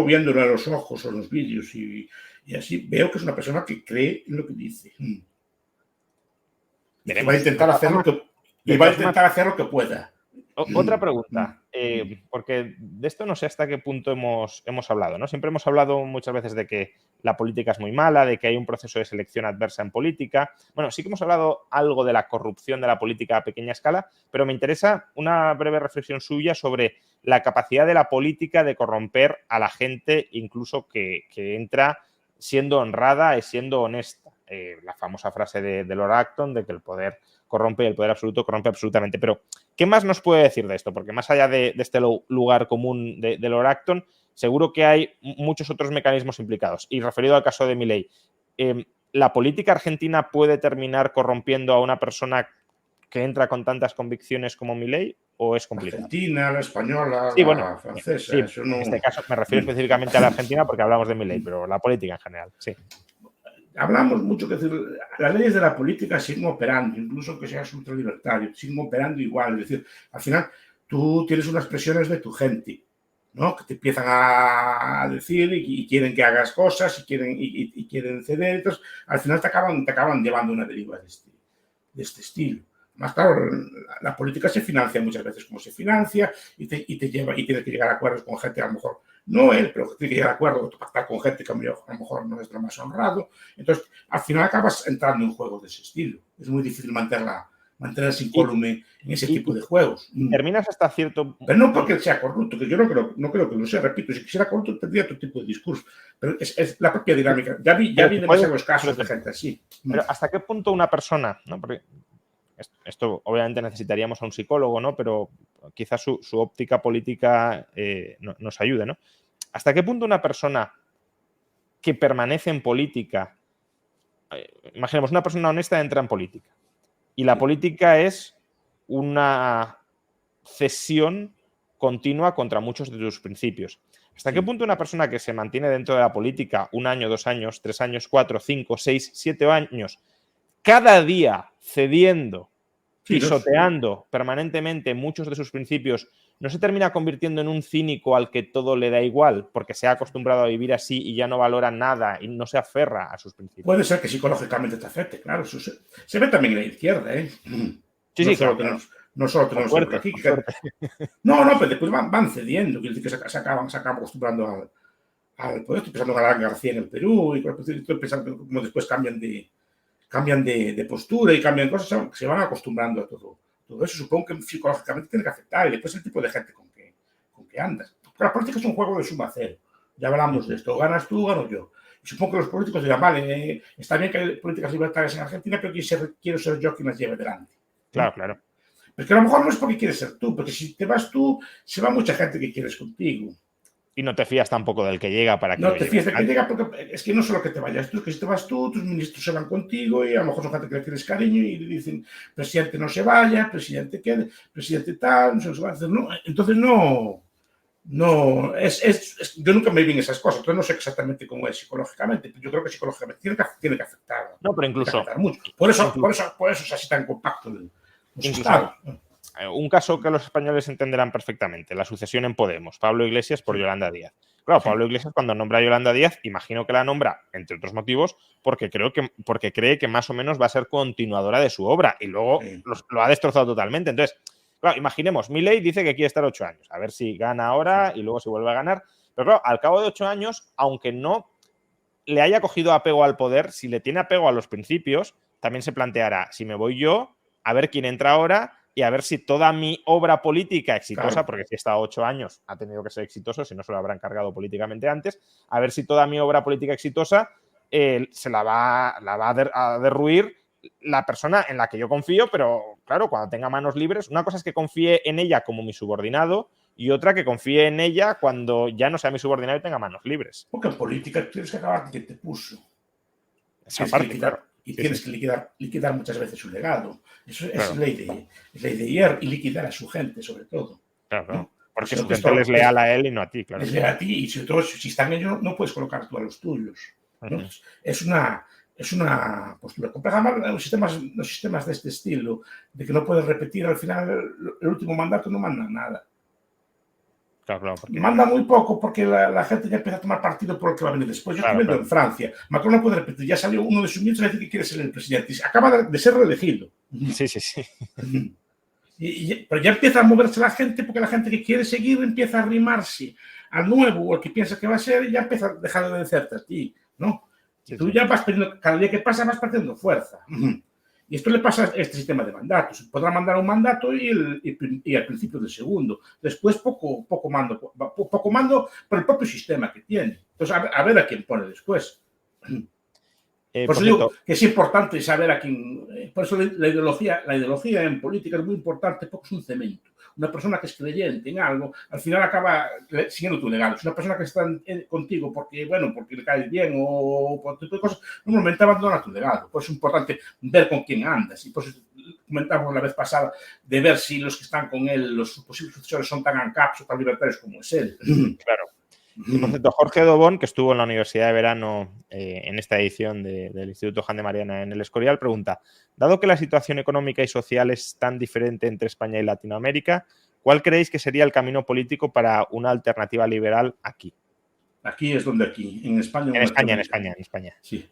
viéndolo a los ojos o en los vídeos y así, veo que es una persona que cree en lo que dice. Y Va a intentar hacer lo que pueda. Otra pregunta, porque de esto no sé hasta qué punto hemos hablado, ¿no? Siempre hemos hablado muchas veces de que la política es muy mala, de que hay un proceso de selección adversa en política. Bueno, sí que hemos hablado algo de la corrupción de la política a pequeña escala, pero me interesa una breve reflexión suya sobre la capacidad de la política de corromper a la gente, incluso que entra siendo honrada y siendo honesta. La famosa frase de Lord Acton de que el poder corrompe y el poder absoluto corrompe absolutamente. Pero, ¿qué más nos puede decir de esto? Porque más allá de este lugar común de Lord Acton, seguro que hay muchos otros mecanismos implicados. Y referido al caso de Milei, ¿la política argentina puede terminar corrompiendo a una persona que entra con tantas convicciones como Milei o es complicado? La argentina, la española, sí, la francesa. Sí, eso no... En este caso me refiero específicamente a la Argentina porque hablamos de Milei, pero la política en general, sí. Hablamos mucho que decir, las leyes de la política siguen operando, incluso que seas ultralibertario, siguen operando igual. Es decir, al final tú tienes unas presiones de tu gente, ¿no? Que te empiezan a decir y quieren que hagas cosas y quieren ceder. Entonces, al final te acaban llevando una deriva de este estilo. Más claro, la política se financia muchas veces como se financia y te lleva y tienes que llegar a acuerdos con gente a lo mejor no él, pero tiene que llegar a acuerdo, pactar con gente que a lo mejor no es lo más honrado. Entonces, al final acabas entrando en juegos de ese estilo. Es muy difícil mantenerse incólume en ese tipo de juegos. Terminas hasta cierto... Pero no porque sea corrupto, que yo no creo que lo sea, repito, si quisiera corrupto tendría otro tipo de discurso. Pero es la propia dinámica. Ya vi demasiados casos de gente así. Pero ¿hasta qué punto una persona, ¿no? Porque esto obviamente necesitaríamos a un psicólogo, ¿no? Pero quizás su óptica política nos ayude, ¿no? ¿Hasta qué punto una persona que permanece en política, imaginemos, una persona honesta entra en política y la política es una cesión continua contra muchos de tus principios? ¿Hasta qué punto una persona que se mantiene dentro de la política 1 año, 2 años, 3 años, 4, 5, 6, 7 años, cada día cediendo, pisoteando permanentemente muchos de sus principios, no se termina convirtiendo en un cínico al que todo le da igual porque se ha acostumbrado a vivir así y ya no valora nada y no se aferra a sus principios? Puede ser que psicológicamente te afecte, claro. Eso se ve también en la izquierda, ¿eh? Sí, claro. No solo tenemos suerte, aquí. No, pero después van cediendo. Quiere decir que se acaban acostumbrando al poder. Estoy pensando en Alan García en el Perú y estoy pensando cómo después cambian de postura y cambian cosas, se van acostumbrando a todo eso. Supongo que psicológicamente tiene que afectar y después el tipo de gente con que andas. Porque la política es un juego de suma cero. Ya hablamos de esto. Ganas tú, gano yo. Y supongo que los políticos dirán, vale, está bien que hay políticas libertarias en Argentina, pero quiero ser yo quien las lleve delante. Claro. Pero que a lo mejor no es porque quieres ser tú, porque si te vas tú, se va mucha gente que quieres contigo. Y no te fías tampoco del que llega para que no te fías del que llega, porque es que no solo que te vayas tú, es que si te vas tú, tus ministros se van contigo y a lo mejor son gente que le tienes cariño y le dicen, presidente no se vaya, presidente quede, presidente tal, no se va a hacer, no. Entonces yo nunca me vi en esas cosas, entonces no sé exactamente cómo es psicológicamente, pero yo creo que psicológicamente tiene que afectar. No, pero incluso... Mucho. Por eso es así tan compacto los estados. Un caso que los españoles entenderán perfectamente, la sucesión en Podemos, Pablo Iglesias por Yolanda Díaz. Claro, Pablo Iglesias cuando nombra a Yolanda Díaz, imagino que la nombra, entre otros motivos, porque cree que más o menos va a ser continuadora de su obra y luego lo ha destrozado totalmente. Entonces, claro, imaginemos, Milei dice que quiere estar 8 años, a ver si gana ahora y luego si vuelve a ganar. Pero claro, al cabo de 8 años, aunque no le haya cogido apego al poder, si le tiene apego a los principios, también se planteará, si me voy yo, a ver quién entra ahora y a ver si toda mi obra política exitosa, claro, porque si está 8 años ha tenido que ser exitoso, si no se lo habrá encargado políticamente antes, a ver si toda mi obra política exitosa se la va a derruir la persona en la que yo confío, pero claro, cuando tenga manos libres, una cosa es que confíe en ella como mi subordinado y otra que confíe en ella cuando ya no sea mi subordinado y tenga manos libres. Porque en política tienes que acabar con quien te puso. Esa parte, claro. Y tienes que liquidar muchas veces su legado. Eso es ley de hierro. Y liquidar a su gente, sobre todo. Claro. ¿No? Porque su gente es leal a él y no a ti, claro. Es leal a ti y sobre todo si están ellos no puedes colocar tú a los tuyos. ¿No? Es una postura compleja. Los sistemas de este estilo, de que no puedes repetir al final el último mandato, no mandan nada. Claro, manda muy poco porque la gente ya empieza a tomar partido por lo que va a venir después. Yo estoy viendo en Francia. Macron no puede repetir. Ya salió uno de sus ministros a decir que quiere ser el presidente. Y acaba de ser reelegido. Sí. Pero ya empieza a moverse la gente, porque la gente que quiere seguir empieza a arrimarse al nuevo, o el que piensa que va a ser, ya empieza a dejar de obedecerte a ti, ¿no? Y tú ya vas perdiendo, cada día que pasa vas perdiendo fuerza. Y esto le pasa a este sistema de mandatos. Podrá mandar un mandato y al principio del segundo. Después poco mando por el propio sistema que tiene. Entonces, a ver a quién pone después. Por eso digo que es importante saber a quién. Por eso la ideología en política es muy importante, porque es un cemento. Una persona que es creyente en algo, al final acaba siguiendo tu legado. Es una persona que está contigo porque le caes bien o por tipo de cosas, normalmente abandona tu legado. Por eso es importante ver con quién andas. Y por eso comentamos la vez pasada de ver si los que están con él, los posibles sucesores, son tan ANCAPs o tan libertarios como es él. Claro. Y por cierto, Jorge Dobón, que estuvo en la Universidad de Verano en esta edición del Instituto Juan de Mariana en el Escorial, pregunta: dado que la situación económica y social es tan diferente entre España y Latinoamérica, ¿cuál creéis que sería el camino político para una alternativa liberal aquí? Aquí es donde aquí, en España. En España. Sí.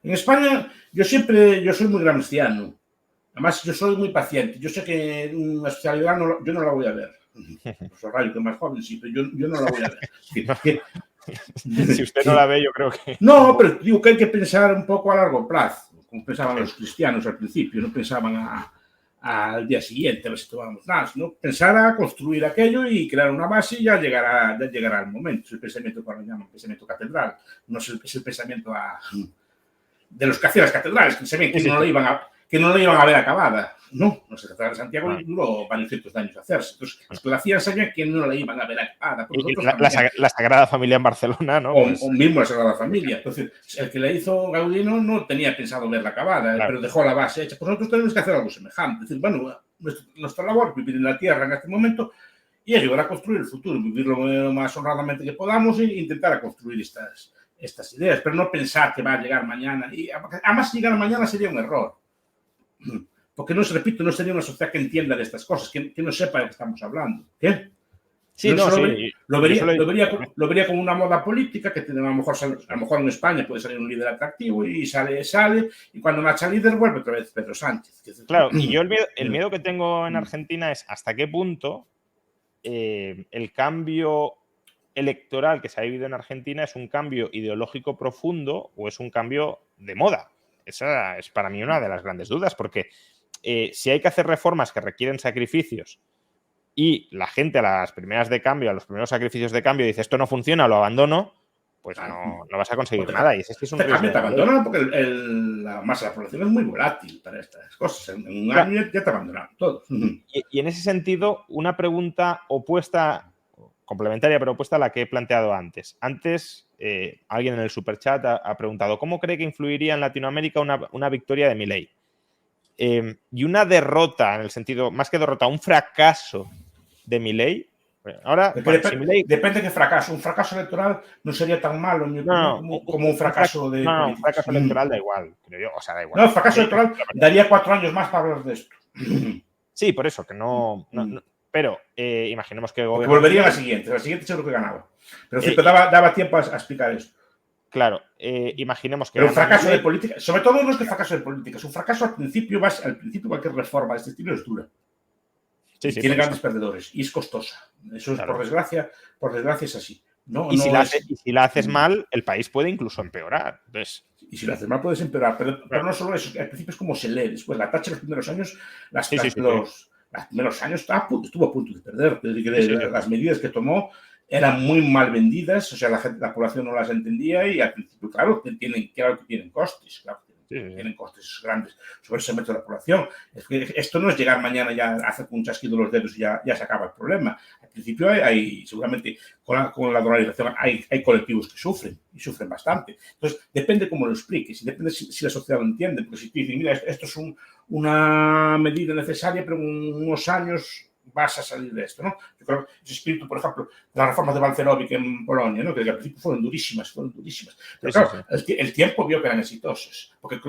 En España, yo soy muy gramsciano. Además, yo soy muy paciente. Yo sé que una socialidad yo no la voy a ver. Pues Rayo, que es más joven, sí, pero yo no la voy a ver. Si usted no la ve, yo creo que... No, pero digo que hay que pensar un poco a largo plazo, como pensaban los cristianos al principio, no pensaban al día siguiente a ver si tomábamos nada, sino pensar a construir aquello y crear una base y ya llegará el momento. Es el pensamiento que lo llaman pensamiento catedral, no es el pensamiento de los que hacían las catedrales, que sabían que no la iban a ver acabada. No sé, la Catedral de Santiago duró varios cientos de años hacerse. Entonces, los que la hacían sabían que no la iban a ver acabada. La Sagrada Familia en Barcelona, ¿no? O mismo la Sagrada Familia. Entonces, el que la hizo Gaudí no tenía pensado verla acabada, pero dejó la base hecha. Pues nosotros tenemos que hacer algo semejante. Es decir, nuestra labor es vivir en la Tierra en este momento y ayudar a construir el futuro, vivirlo lo más honradamente que podamos e intentar construir estas ideas, pero no pensar que va a llegar mañana. Y además, si llegara mañana sería un error. Porque no sería una sociedad que entienda de estas cosas, que no sepa de qué estamos hablando. ¿Qué? Sí, lo vería como una moda política que a lo mejor en España puede salir un líder atractivo y sale, y cuando marcha líder vuelve otra vez Pedro Sánchez. Claro, y yo el miedo que tengo en Argentina es hasta qué punto el cambio electoral que se ha vivido en Argentina es un cambio ideológico profundo o es un cambio de moda. Esa es para mí una de las grandes dudas, porque si hay que hacer reformas que requieren sacrificios y la gente a las primeras de cambio, a los primeros sacrificios de cambio dice esto no funciona, lo abandono, pues no vas a conseguir nada. Y es que es un riesgo. Te abandonan porque la masa de la población es muy volátil para estas cosas. En un año ya te abandonan todos. Y en ese sentido, una pregunta opuesta, complementaria pero opuesta a la que he planteado antes. Antes, alguien en el superchat ha preguntado ¿cómo cree que influiría en Latinoamérica una victoria de Milei? Y una derrota, en el sentido, más que derrota, un fracaso de Milei. Ahora, depende de qué fracaso. Un fracaso electoral no sería tan malo como un fracaso de... No, un fracaso electoral da igual, creo yo. O sea, da igual. No, el fracaso electoral daría 4 años más para hablar de esto. Sí, por eso, que no pero imaginemos que... Volvería a la siguiente seguro que ganaba. Pero daba tiempo a explicar esto. Claro, imaginemos que... Pero un fracaso de política, sobre todo no es que fracaso de política, es un fracaso al principio cualquier reforma de este estilo es dura. Sí, tiene grandes perdedores y es costosa. Eso es, por desgracia es así. Si la haces mal, el país puede incluso empeorar. Entonces... Y si lo haces mal puedes empeorar, pero no solo eso, al principio es como se lee. Después la Thatcher los primeros años, los primeros años estuvo a punto de perder. Las medidas que tomó eran muy mal vendidas, o sea, la población no las entendía y al principio, claro que tienen costes, tienen costes grandes sobre ese segmento de la población. Es que esto no es llegar mañana ya a hacer un chasquido los dedos y ya se acaba el problema. Al principio seguramente con la dolarización hay colectivos que sufren y sufren bastante. Entonces, depende cómo lo expliques y depende si la sociedad lo entiende, porque si tú dices, mira, esto es una medida necesaria, pero en unos años vas a salir de esto, ¿no? Yo creo que ese espíritu, por ejemplo, de las reformas de Balcerowicz en Polonia, ¿no? Que al principio fueron durísimas. Pero claro, el tiempo vio que eran exitosas, porque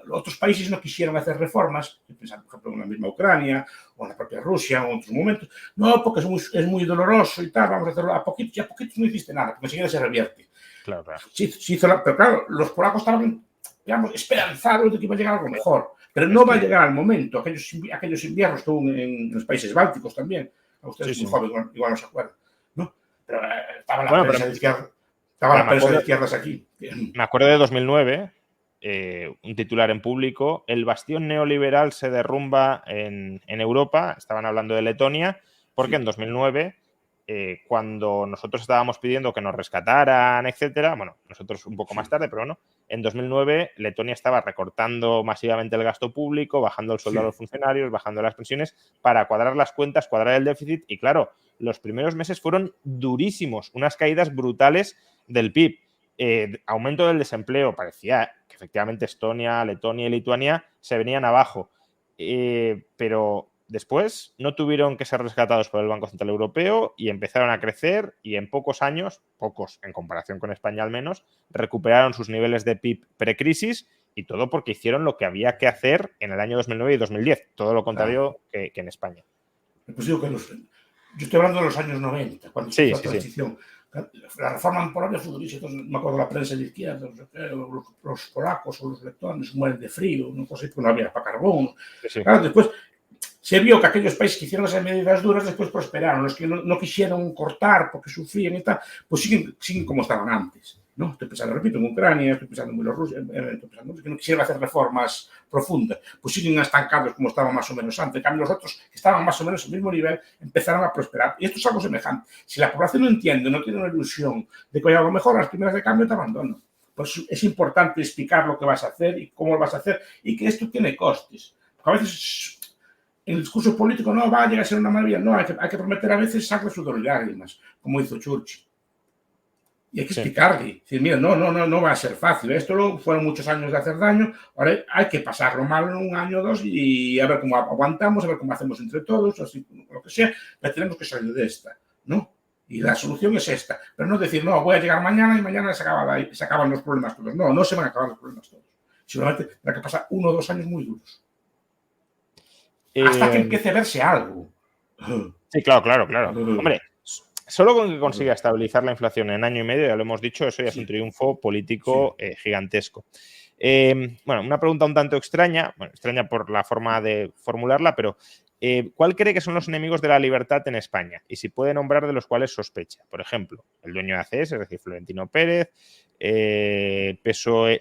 otros países no quisieron hacer reformas, por ejemplo, en la misma Ucrania o en la propia Rusia o en otros momentos. No, porque es muy doloroso y tal, vamos a hacerlo a poquitos, y a poquitos no hiciste nada, porque enseguida se revierte. Claro. Pero claro, los polacos estaban, digamos, esperanzados de que iba a llegar algo mejor. Pero no va a llegar al momento. Aquellos inviernos estuvo en los países bálticos también. A ustedes muy jóvenes igual no se acuerdan, ¿no? Pero estaba la prensa de izquierda. Estaba la prensa de izquierdas aquí. Me acuerdo de 2009, un titular en Público: el bastión neoliberal se derrumba en Europa. Estaban hablando de Letonia, porque en 2009, cuando nosotros estábamos pidiendo que nos rescataran, etcétera, bueno, nosotros un poco más tarde, pero no, en 2009 Letonia estaba recortando masivamente el gasto público, bajando el sueldo a los funcionarios, bajando las pensiones, para cuadrar las cuentas, cuadrar el déficit, y claro, los primeros meses fueron durísimos, unas caídas brutales del PIB. Aumento del desempleo, parecía que efectivamente Estonia, Letonia y Lituania se venían abajo, pero después no tuvieron que ser rescatados por el Banco Central Europeo y empezaron a crecer, y en pocos años, pocos en comparación con España al menos, recuperaron sus niveles de PIB precrisis, y todo porque hicieron lo que había que hacer en el año 2009 y 2010, todo lo contrario que en España. Pues digo que yo estoy hablando de los años 90, cuando se hizo la transición. La reforma en Polonia fue durísima. Me acuerdo de la prensa de izquierda, los polacos o los letones mueren de frío, no había para carbón. Claro, después se vio que aquellos países que hicieron esas medidas duras después prosperaron. Los que no quisieron cortar porque sufrían y tal, pues siguen como estaban antes, ¿no? Estoy pensando, repito, en Ucrania, estoy pensando en Bielorrusia, estoy pensando que no quisieron hacer reformas profundas, pues siguen estancados como estaban más o menos antes. En cambio, los otros, que estaban más o menos al mismo nivel, empezaron a prosperar. Y esto es algo semejante. Si la población no entiende, no tiene una ilusión de que hay algo mejor, las primeras de cambio te abandonan. Pues es importante explicar lo que vas a hacer y cómo lo vas a hacer, y que esto tiene costes. Porque a veces en el discurso político no va a llegar a ser una maravilla, no, hay que prometer a veces sangre, sudor y lágrimas, como hizo Churchill. Y hay que explicarle, decir, mira, no va a ser fácil, esto fueron muchos años de hacer daño, ahora hay que pasarlo mal en un año o dos y a ver cómo aguantamos, a ver cómo hacemos entre todos, así, lo que sea, pero tenemos que salir de esta, ¿no? Y la solución es esta, pero no decir, no, voy a llegar mañana y mañana se acaban los problemas todos. No se van a acabar los problemas todos. Simplemente tendrá que pasar 1 o 2 años muy duros. Hasta que empiece a verse algo. Sí, claro. Hombre, solo con que consiga estabilizar la inflación en año y medio, ya lo hemos dicho, eso ya es un triunfo político gigantesco. Bueno, una pregunta un tanto extraña por la forma de formularla, pero ¿cuál cree que son los enemigos de la libertad en España? Y si puede nombrar de los cuales sospecha. Por ejemplo, el dueño de ACS, es decir, Florentino Pérez,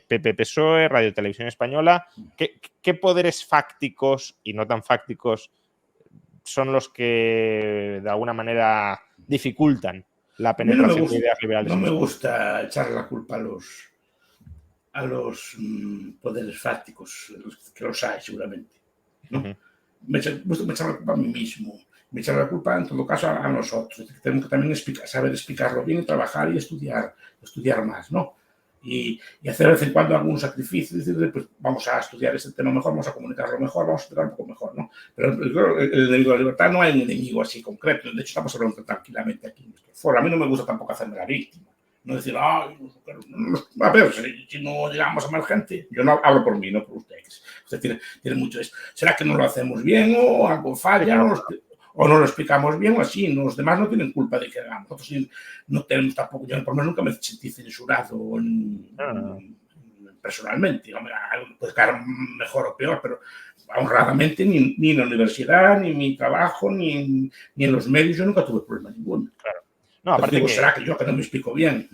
PP-PSOE, Radio Televisión Española. ¿Qué poderes fácticos y no tan fácticos son los que de alguna manera dificultan la penetración de ideas liberales? No me gusta echarle la culpa a los poderes fácticos, que los hay seguramente, ¿no? Me echan la culpa a mí mismo, me echan la culpa en todo caso a nosotros. Tenemos que también saber explicarlo bien y trabajar y estudiar más, ¿no? Y hacer de vez en cuando algún sacrificio, decir, pues vamos a estudiar este tema mejor, vamos a comunicarlo mejor, vamos a explicar un poco mejor, ¿no? Pero el enemigo de la libertad no hay un enemigo así concreto. De hecho, estamos hablando tranquilamente aquí en nuestro foro. A mí no me gusta tampoco hacerme la víctima. No decir, a ver, si no llegamos a más gente, yo no hablo por mí, no por ustedes. Usted tiene mucho eso. ¿Será que no lo hacemos bien o algo falla? O no lo explicamos bien o así? Los demás no tienen culpa de que hagamos. Nosotros no tenemos tampoco, yo por lo menos nunca me sentí censurado personalmente. Puede quedar mejor o peor, pero honradamente ni en la universidad, ni en mi trabajo, ni en los medios, yo nunca tuve problema ninguno. Claro. No, aparte digo, ¿será que yo que no me explico bien?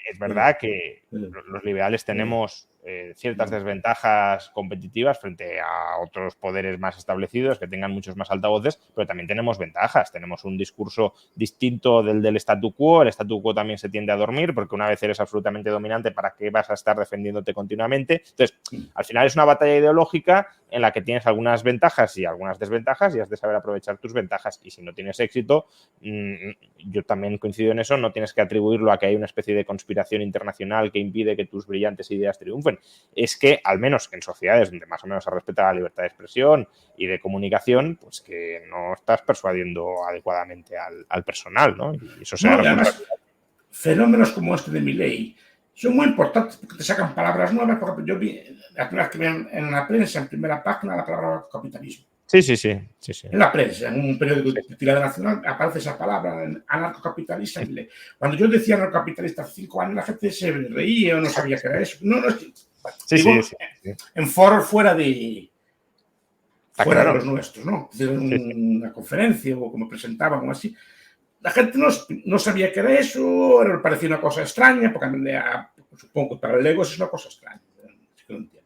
Es verdad que los liberales tenemos ciertas desventajas competitivas frente a otros poderes más establecidos que tengan muchos más altavoces, pero también tenemos ventajas. Tenemos un discurso distinto del statu quo. El statu quo también se tiende a dormir porque una vez eres absolutamente dominante, ¿para qué vas a estar defendiéndote continuamente? Entonces, al final es una batalla ideológica en la que tienes algunas ventajas y algunas desventajas y has de saber aprovechar tus ventajas. Y si no tienes éxito, yo también coincido en eso, no tienes que atribuirlo a que hay una especie de conspiración internacional que impide que tus brillantes ideas triunfen. Es que, al menos en sociedades donde más o menos se respeta la libertad de expresión y de comunicación, pues que no estás persuadiendo adecuadamente al personal, ¿no? Y eso se además, fenómenos como este de Milei son muy importantes porque te sacan palabras nuevas. Por ejemplo, yo vi la primera vez que vi en la prensa, en primera página, la palabra capitalismo. Sí. En la prensa, en un periódico de tirada nacional, aparece esa palabra, anarcocapitalista. Sí. Cuando yo decía anarcocapitalista hace 5 años, la gente se reía o no sabía qué era eso. No, es que, sí. En foros fuera de fuera de los nuestros, ¿no? Es decir, una conferencia o como presentaban o así. La gente no sabía qué era eso, le parecía una cosa extraña, porque supongo que para el Legos es una cosa extraña.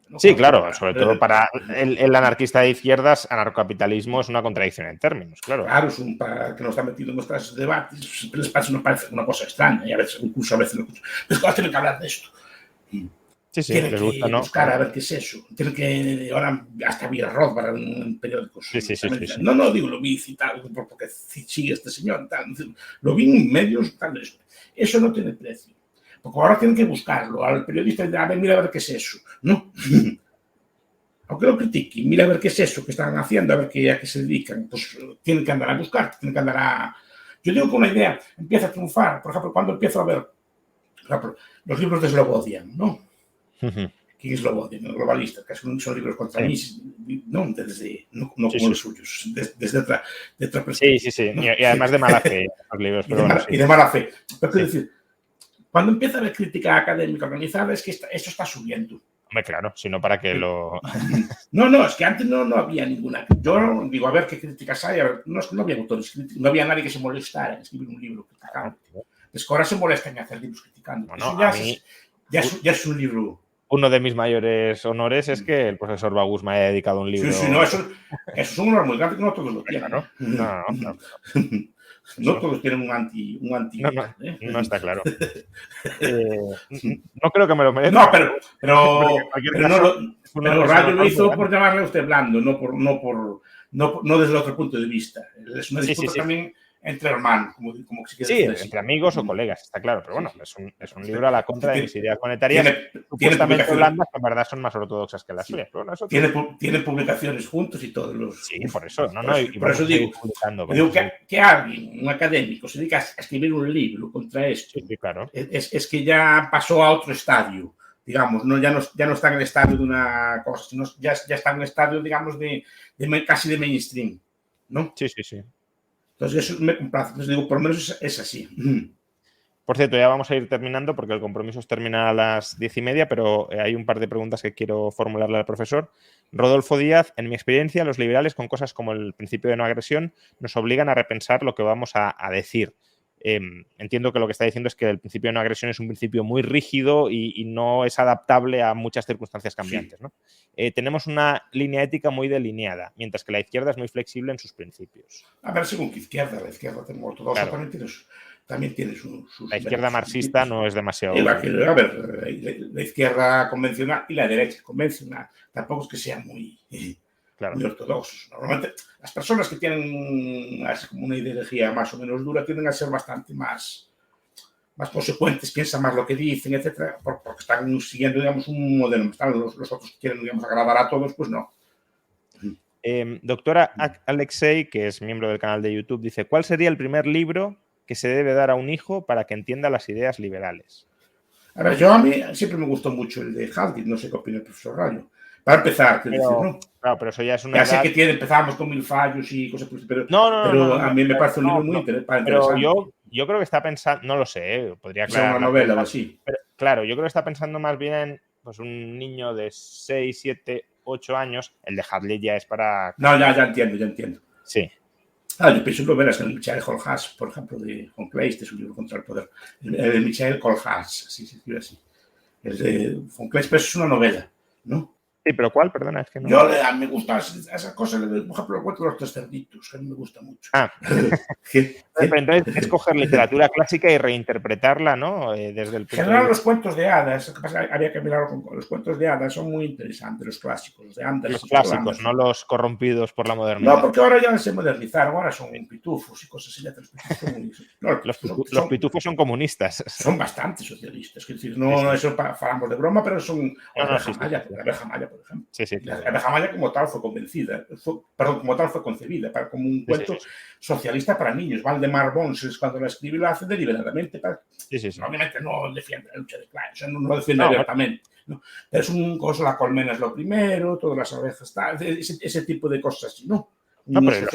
¿No? Sí, claro, sobre todo para el anarquista de izquierdas, anarcocapitalismo es una contradicción en términos, claro. Claro, es para que no está metido en nuestros debates, les parece una cosa extraña, y a veces incluso no. Pero es tienen que hablar de esto. Sí, tienen les gusta, que buscar a ver qué es eso. Tienen que, ahora hasta vi a Rothbard en periódicos. Sí. No, digo, lo vi citado porque sigue este señor, tal. Lo vi en medios, tal. Eso no tiene precio. Porque ahora tienen que buscarlo. Al periodista dice, mira a ver qué es eso. No. Aunque lo critiquen, mira a ver qué es eso que están haciendo, a ver a qué se dedican. Pues tienen que andar a buscar, tienen que andar a... Yo digo que una idea empieza a triunfar. Por ejemplo, cuando empiezo a ver, por ejemplo, los libros de Slobodian, ¿no? ¿Quién es Slobodian? El globalista, que son libros contra mí, no como los suyos, desde otra perspectiva. Sí. ¿No? Y además de mala fe, los libros. Y de mala fe. Pero quiero decir, cuando empieza a haber crítica académica organizada es que esto está subiendo. Hombre, claro, sino para que lo... No, es que antes no había ninguna. Yo digo, a ver qué críticas hay. No había autores críticos, no había nadie que se molestara en escribir un libro criticando. Es que ahora se molestan en hacer libros criticando. Bueno, ya es un libro. Uno de mis mayores honores es que el profesor Bagus me haya dedicado un libro. Sí, no, eso es un honor muy grande que no todos lo tienen. Claro. No todos tienen un anti. No está claro. No creo que me lo merezca. No, pero Rayo lo hizo por llamarle a usted blando, no desde el otro punto de vista. Es una disputa también entre hermanos, como si quieres decir. Entre amigos o colegas, está claro. Pero bueno, es un libro a la contra de mis ideas monetarias. Supuestamente blandas, que en verdad son más ortodoxas que las suyas. Tiene publicaciones juntos y todos los... Sí, por eso. Por eso digo que alguien, un académico, se dedica a escribir un libro contra esto. Sí, claro. Es que ya pasó a otro estadio. Digamos, ya no está en el estadio de una cosa, sino ya está en el estadio, digamos, casi de mainstream, ¿no? Sí. Entonces, eso me complace. Entonces, digo, por lo menos es así. Por cierto, ya vamos a ir terminando porque el compromiso termina a las 10:30, pero hay un par de preguntas que quiero formularle al profesor. Rodolfo Díaz, en mi experiencia, los liberales con cosas como el principio de no agresión nos obligan a repensar lo que vamos a decir. Entiendo que lo que está diciendo es que el principio de no agresión es un principio muy rígido y no es adaptable a muchas circunstancias cambiantes, ¿no? Tenemos una línea ética muy delineada, mientras que la izquierda es muy flexible en sus principios. A ver, según qué izquierda, la izquierda ortodoxa también tiene sus... La izquierda marxista no es demasiado... A ver, la izquierda convencional y la derecha convencional tampoco es que sean muy ortodoxos. Normalmente las personas que tienen como una ideología más o menos dura tienden a ser bastante más consecuentes, piensan más lo que dicen, etcétera, porque están siguiendo, digamos, un modelo. Los otros que quieren, digamos, agradar a todos, pues no. Doctora Alexei, que es miembro del canal de YouTube, dice, ¿cuál sería el primer libro que se debe dar a un hijo para que entienda las ideas liberales? A ver, a mí siempre me gustó mucho el de Haldit, no sé qué opina el profesor Rayo. Para empezar, ¿no? Claro, pero eso ya es una ya sé que empezamos con 1000 fallos y cosas así, pero a mí me parece un libro muy interesante. Pero yo creo que está pensando, no lo sé, podría aclarar. Es una novela o así. Pero, claro, yo creo que está pensando más bien en pues, un niño de 6, 7, 8 años. El de Hadley ya es para... No, ya entiendo. Sí. Yo pienso en novelas, el Michael Kohlhaas, por ejemplo, de Von Kleist, es un libro contra el poder. El de Michael Kohlhaas, así se escribe así. El de Von Kleist, pero es una novela, ¿no? Sí, pero ¿cuál? Perdona, es que no... A mí me gusta esa cosa, por ejemplo, el cuento de los tres cerditos, que a mí me gusta mucho. Pero entonces es coger literatura clásica y reinterpretarla, ¿no? Desde el punto general, los cuentos de hadas, lo que pasa, había que mirar con los cuentos de hadas, son muy interesantes, los clásicos, los de Anders. Los clásicos, no los corrompidos por la modernidad. No, porque ahora ya se modernizaron, ahora son pitufos y cosas así. Los pitufos son comunistas. Son bastante socialistas, es decir, no eso falamos de broma, pero son... La abeja Maya, por ejemplo. La abeja Maya como tal fue concebida como un cuento socialista para niños. Valdemar Bons, cuando la escribe, lo hace deliberadamente. Obviamente no defiende la lucha de clases, no lo defiende abiertamente. ¿no? Pero es un cosa, la colmena es lo primero, todas las abejas, ese tipo de cosas así, ¿no? No, pero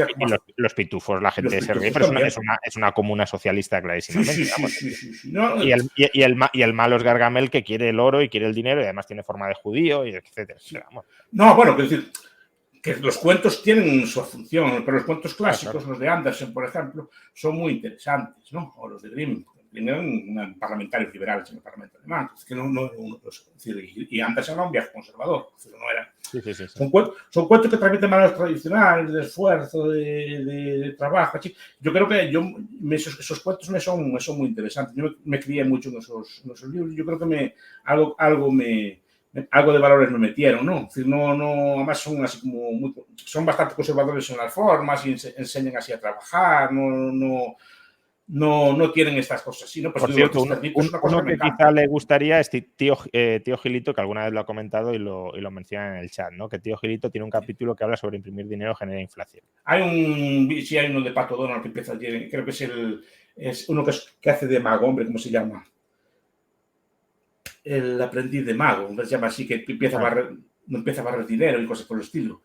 los pitufos, la gente se ríe, pero es una comuna socialista clarísimamente. Sí. No, y el malo es Gargamel, que quiere el oro y quiere el dinero y además tiene forma de judío, y etcétera. No, bueno, quiero decir que los cuentos tienen su función, pero los cuentos clásicos, los de Andersen, por ejemplo, son muy interesantes, ¿no? O los de Grimm. Grimm eran un parlamentario liberal en el Parlamento alemán. Es que y Andersen era un viejo conservador. No era, sí. Son cuentos que transmiten valores tradicionales, de esfuerzo, de trabajo. Yo creo que esos cuentos me son muy interesantes. Yo me crié mucho en esos libros. Yo creo que algo de valores me metieron, ¿no? Es decir, además son así como son bastante conservadores en las formas y enseñan así a trabajar, no tienen estas cosas. Sino, pues, por cierto, uno que quizá le gustaría es tío Gilito, que alguna vez lo ha comentado y lo menciona en el chat, ¿no? Que Tío Gilito tiene un capítulo que habla sobre imprimir dinero genera inflación. Hay uno de Pato Donald que empieza, creo que es uno que hace de mago, hombre, ¿cómo se llama? El aprendiz de mago, se llama así, que empieza a barrer dinero y cosas por el estilo.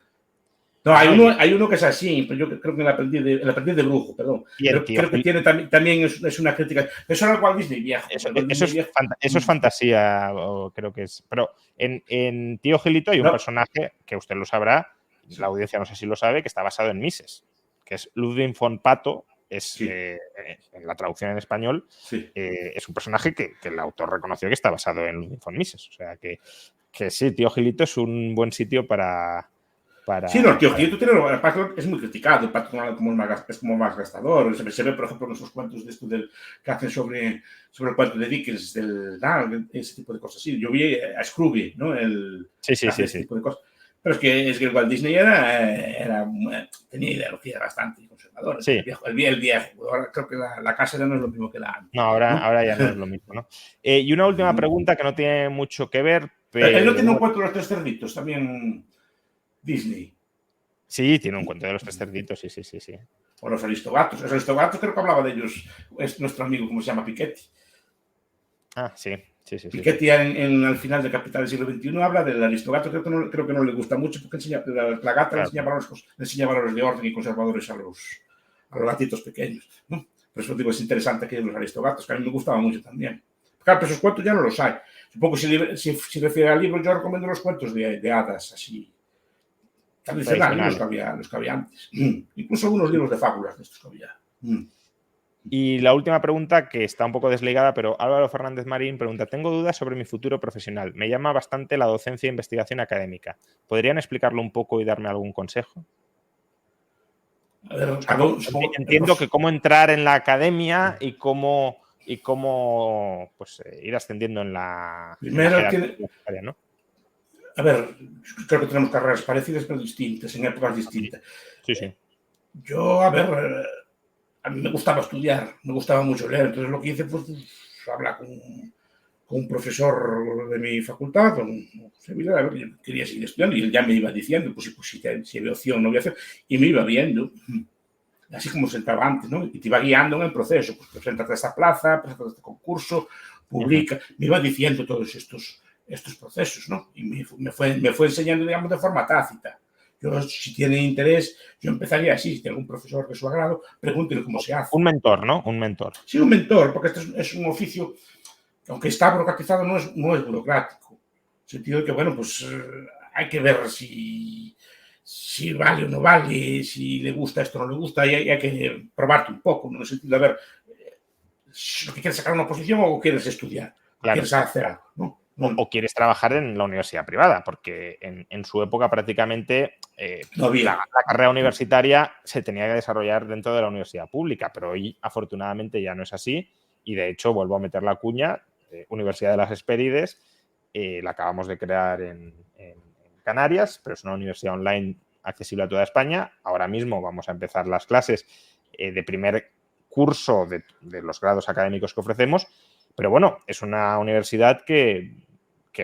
No, hay uno que es así, pero yo creo que el aprendiz de brujo, perdón. Pero creo que tiene también es una crítica. Eso era el Walt Disney viejo. Eso es fantasía, creo que es. Pero en Tío Gilito hay un personaje que usted lo sabrá, la audiencia no sé si lo sabe, que está basado en Mises, que es Ludwig von Pato. En la traducción en español, es un personaje que el autor reconoció que está basado en Ludwig von Mises. O sea que sí, Tío Gilito es un buen sitio para... Sí, no, el Tío Gilito es muy criticado, es como más gastador. Se ve, por ejemplo, en esos cuentos de esto que hacen sobre el cuento de Dickens, ese tipo de cosas. Sí, yo vi a Scrooge, ¿no? Ese tipo de cosas. Pero es que el Walt Disney tenía ideología bastante conservadora. Sí. El viejo. Ahora creo que la casa ya no es lo mismo que la antes. No, ahora ya no es lo mismo, ¿no? Y una última pregunta que no tiene mucho que ver, pero... Él no tiene un cuento de los 3 cerditos, también Disney. Sí, tiene un cuento de los 3 cerditos, sí. O los Aristogatos. Los Aristogatos creo que hablaba de ellos. Es nuestro amigo, ¿cómo se llama? Piketty. Ah, sí. Piketty al final de Capital del siglo XXI habla del Aristogato. Creo que no le gusta mucho porque la gata le enseña valores de orden y conservadores a los gatitos pequeños, ¿no? Por eso digo, es interesante que los Aristogatos, que a mí me gustaban mucho también. Claro, pero esos cuentos ya no los hay. Supongo que si refiere al libro, yo recomiendo los cuentos de hadas, así, tradicionales, los que había antes. Incluso algunos libros de fábulas de estos que había. Y la última pregunta, que está un poco desligada, pero Álvaro Fernández Marín pregunta: tengo dudas sobre mi futuro profesional. Me llama bastante la docencia e investigación académica. ¿Podrían explicarlo un poco y darme algún consejo? A ver, entiendo que cómo entrar en la academia y cómo pues, ir ascendiendo en la... Primero ¿no? A ver, creo que tenemos carreras parecidas pero distintas, en épocas distintas. Sí. Yo, a ver... A mí me gustaba estudiar, me gustaba mucho leer, entonces lo que hice fue hablar con un profesor de mi facultad, con Sevilla, a ver, yo quería seguir estudiando y él ya me iba diciendo, pues si había opción, no había opción, y me iba viendo, así como sentaba antes, ¿no? Y te iba guiando en el proceso, pues preséntate a esta plaza, preséntate a este concurso, publica, me iba diciendo todos estos procesos, ¿no? Y me fue enseñando, digamos, de forma tácita. Yo, si tiene interés, yo empezaría así. Si tiene algún profesor de su agrado, pregúntele cómo se hace. Un mentor, ¿no? Un mentor. Sí, un mentor, porque este es un oficio que, aunque está burocratizado, no es burocrático. En el sentido de que, bueno, pues hay que ver si vale o no vale, si le gusta esto o no le gusta, y hay que probarte un poco, ¿no? En el sentido de ver lo que quieres sacar una posición o quieres estudiar, claro, quieres hacer algo, ¿no? O quieres trabajar en la universidad privada, porque en su época prácticamente la carrera universitaria se tenía que desarrollar dentro de la universidad pública, pero hoy afortunadamente ya no es así y de hecho vuelvo a meter la cuña, Universidad de las Hespérides, la acabamos de crear en Canarias, pero es una universidad online accesible a toda España. Ahora mismo vamos a empezar las clases de primer curso de los grados académicos que ofrecemos, pero bueno, es una universidad que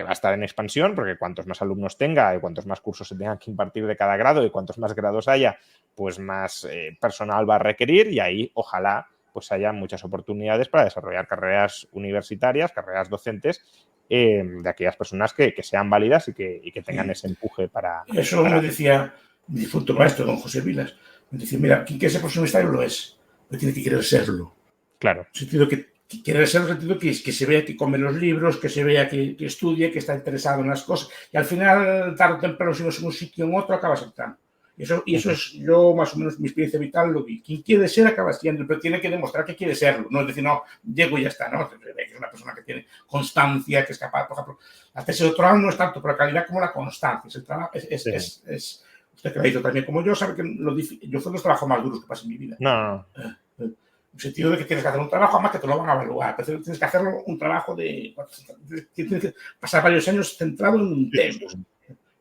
va a estar en expansión, porque cuantos más alumnos tenga y cuantos más cursos se tengan que impartir de cada grado y cuantos más grados haya, pues más personal va a requerir y ahí ojalá pues haya muchas oportunidades para desarrollar carreras universitarias, carreras docentes de aquellas personas que sean válidas y que tengan ese empuje para... Eso me decía mi difunto maestro, don José Vilas. Me decía, mira, quien quiere ser profesor universitario lo es, pero tiene que querer serlo. Claro. En el sentido que quiere ser el sentido que se vea que come los libros, que se vea que estudie, que está interesado en las cosas. Y al final, tarde o temprano, si no es en un sitio o en otro, acabas entrando. Y eso es yo, más o menos, mi experiencia vital. Quien quiere ser acaba siendo, pero tiene que demostrar que quiere serlo. No es decir, no, llego y ya está, ¿no? Es una persona que tiene constancia, que es capaz, por ejemplo, la tesis doctoral no es tanto por la calidad como la constancia. Es el trabajo, usted que lo ha hecho también como yo, sabe que yo fue los trabajos más duros que pasé en mi vida. No. En el sentido de que tienes que hacer un trabajo, además que te lo van a evaluar. Pero tienes que hacerlo un trabajo tienes que pasar varios años centrado en un tema.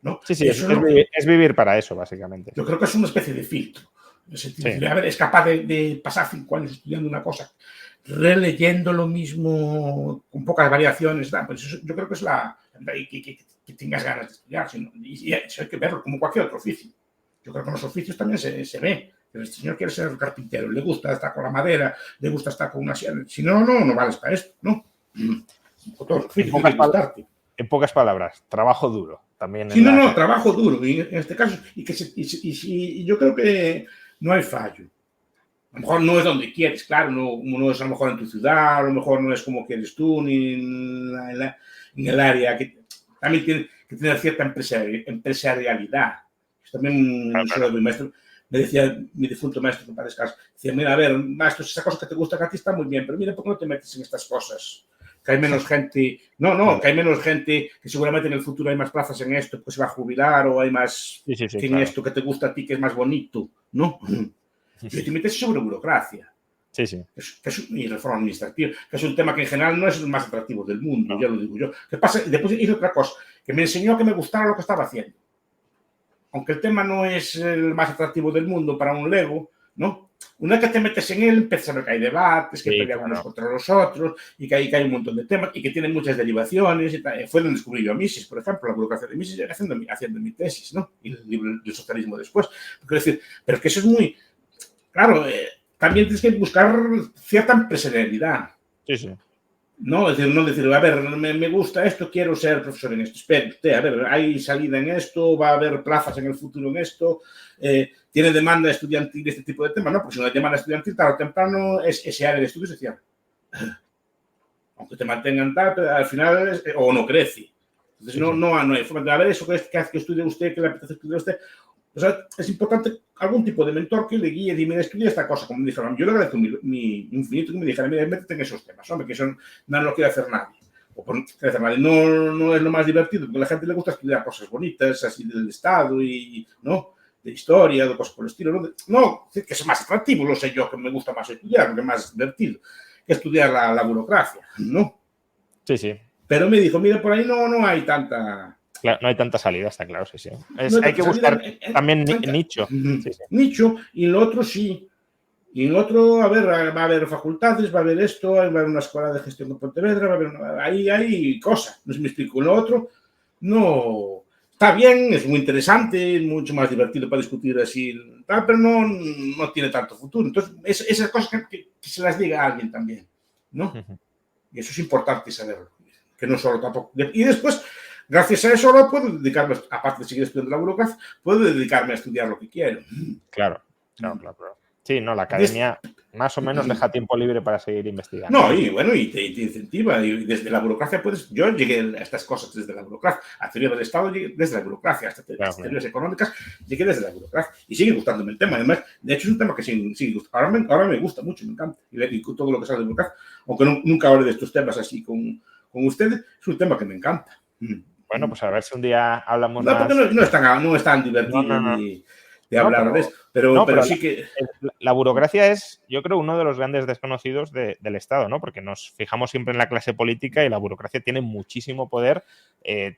¿No? Sí, es vivir para eso, básicamente. Yo creo que es una especie de filtro. En el sentido de, a ver, es capaz de pasar 5 años estudiando una cosa, releyendo lo mismo, con pocas variaciones. Pues eso, yo creo que es que tengas ganas de estudiar. Y eso hay que verlo, como cualquier otro oficio. Yo creo que en los oficios también se ve. El señor quiere ser carpintero, le gusta estar con la madera, le gusta estar con una sierra. Si no, no vales para esto, ¿no? En pocas palabras, trabajo duro. También sí, no, trabajo duro. Y en este caso, y yo creo que no hay fallo. A lo mejor no es donde quieres, claro, no es a lo mejor en tu ciudad, a lo mejor no es como quieres tú, ni en el área, que también tiene que tener cierta empresarialidad. También claro. Mi maestro, me decía mi difunto maestro, que parezca, decía, mira, a ver, maestro, esa cosa que te gusta a ti está muy bien, pero mira, ¿por qué no te metes en estas cosas? Que hay menos gente, que hay menos gente, que seguramente en el futuro hay más plazas en esto, pues se va a jubilar, o hay más que en claro. Esto que te gusta a ti, que es más bonito, ¿no? Y te metes sobre burocracia. Y reforma administrativa, que es un tema que en general no es el más atractivo del mundo, ya lo digo yo. ¿Qué pasa? Y después hice otra cosa, que me enseñó que me gustara lo que estaba haciendo. Aunque el tema no es el más atractivo del mundo para un lego, ¿no? Una vez que te metes en él, empiezas a ver que hay debates, que pelean unos contra los otros, y que hay un montón de temas, y que tienen muchas derivaciones. Y tal. Fue donde descubrí yo a Mises, por ejemplo, la burocracia de Mises, haciendo mi tesis, ¿no? Y el libro del socialismo después. Quiero decir, pero que eso es muy... Claro, también tienes que buscar cierta empresarialidad. No, es decir, no decir, a ver, me gusta esto, quiero ser profesor en esto. Espera usted, a ver, hay salida en esto, va a haber plazas en el futuro en esto, tiene demanda estudiantil este tipo de temas, ¿no? Porque si no hay demanda estudiantil, tarde o temprano, ese área de estudio se cierra. Aunque te mantengan tal, pero al final, o no crece. Entonces, no hay forma de, a ver, eso que hace que estudie usted, que le apetece estudiar usted. O sea, es importante algún tipo de mentor que le guíe, dime, estudia esta cosa, como me dijeron. Yo le agradezco mi infinito que me dijera, mira, métete en esos temas, hombre, que eso no lo quiere hacer nadie. O por no quiere hacer nadie. No es lo más divertido, porque a la gente le gusta estudiar cosas bonitas, así del Estado y, ¿no? De historia, de cosas por el estilo. No, que es más atractivo, lo sé yo, que me gusta más estudiar, que es más divertido que estudiar la burocracia, ¿no? Sí. Pero me dijo, mira, por ahí no hay tanta... Claro, no hay tanta salida, está claro, sí. Hay que buscar también nicho. Nicho, y en lo otro sí. Y en lo otro, a ver, va a haber facultades, va a haber esto, va a haber una escuela de gestión de Pontevedra, va a haber ahí hay cosas, no sé si me explico. En lo otro, no. Está bien, es muy interesante, mucho más divertido para discutir así, tal, pero no tiene tanto futuro. Entonces, esas cosas que se las diga a alguien también, ¿no? Y eso es importante saberlo. Que no solo tampoco. Y después... Gracias a eso ahora puedo dedicarme, aparte de seguir estudiando la burocracia, puedo dedicarme a estudiar lo que quiero. Claro. Sí, no, la academia más o menos deja tiempo libre para seguir investigando. No, y bueno, y te incentiva. Y desde la burocracia yo llegué a estas cosas desde la burocracia. A teoría del Estado llegué desde la burocracia. Hasta teorías económicas llegué desde la burocracia. Y sigue gustándome el tema. Además, de hecho, es un tema que sigue gustando. Ahora me gusta mucho, me encanta. Y todo lo que sale de burocracia. Aunque nunca hable de estos temas así con ustedes, es un tema que me encanta. Bueno, pues a ver si un día hablamos más. Porque no es tan divertido de hablar de esto. Pero sí que... La burocracia es, yo creo, uno de los grandes desconocidos del Estado, ¿no? Porque nos fijamos siempre en la clase política y la burocracia tiene muchísimo poder,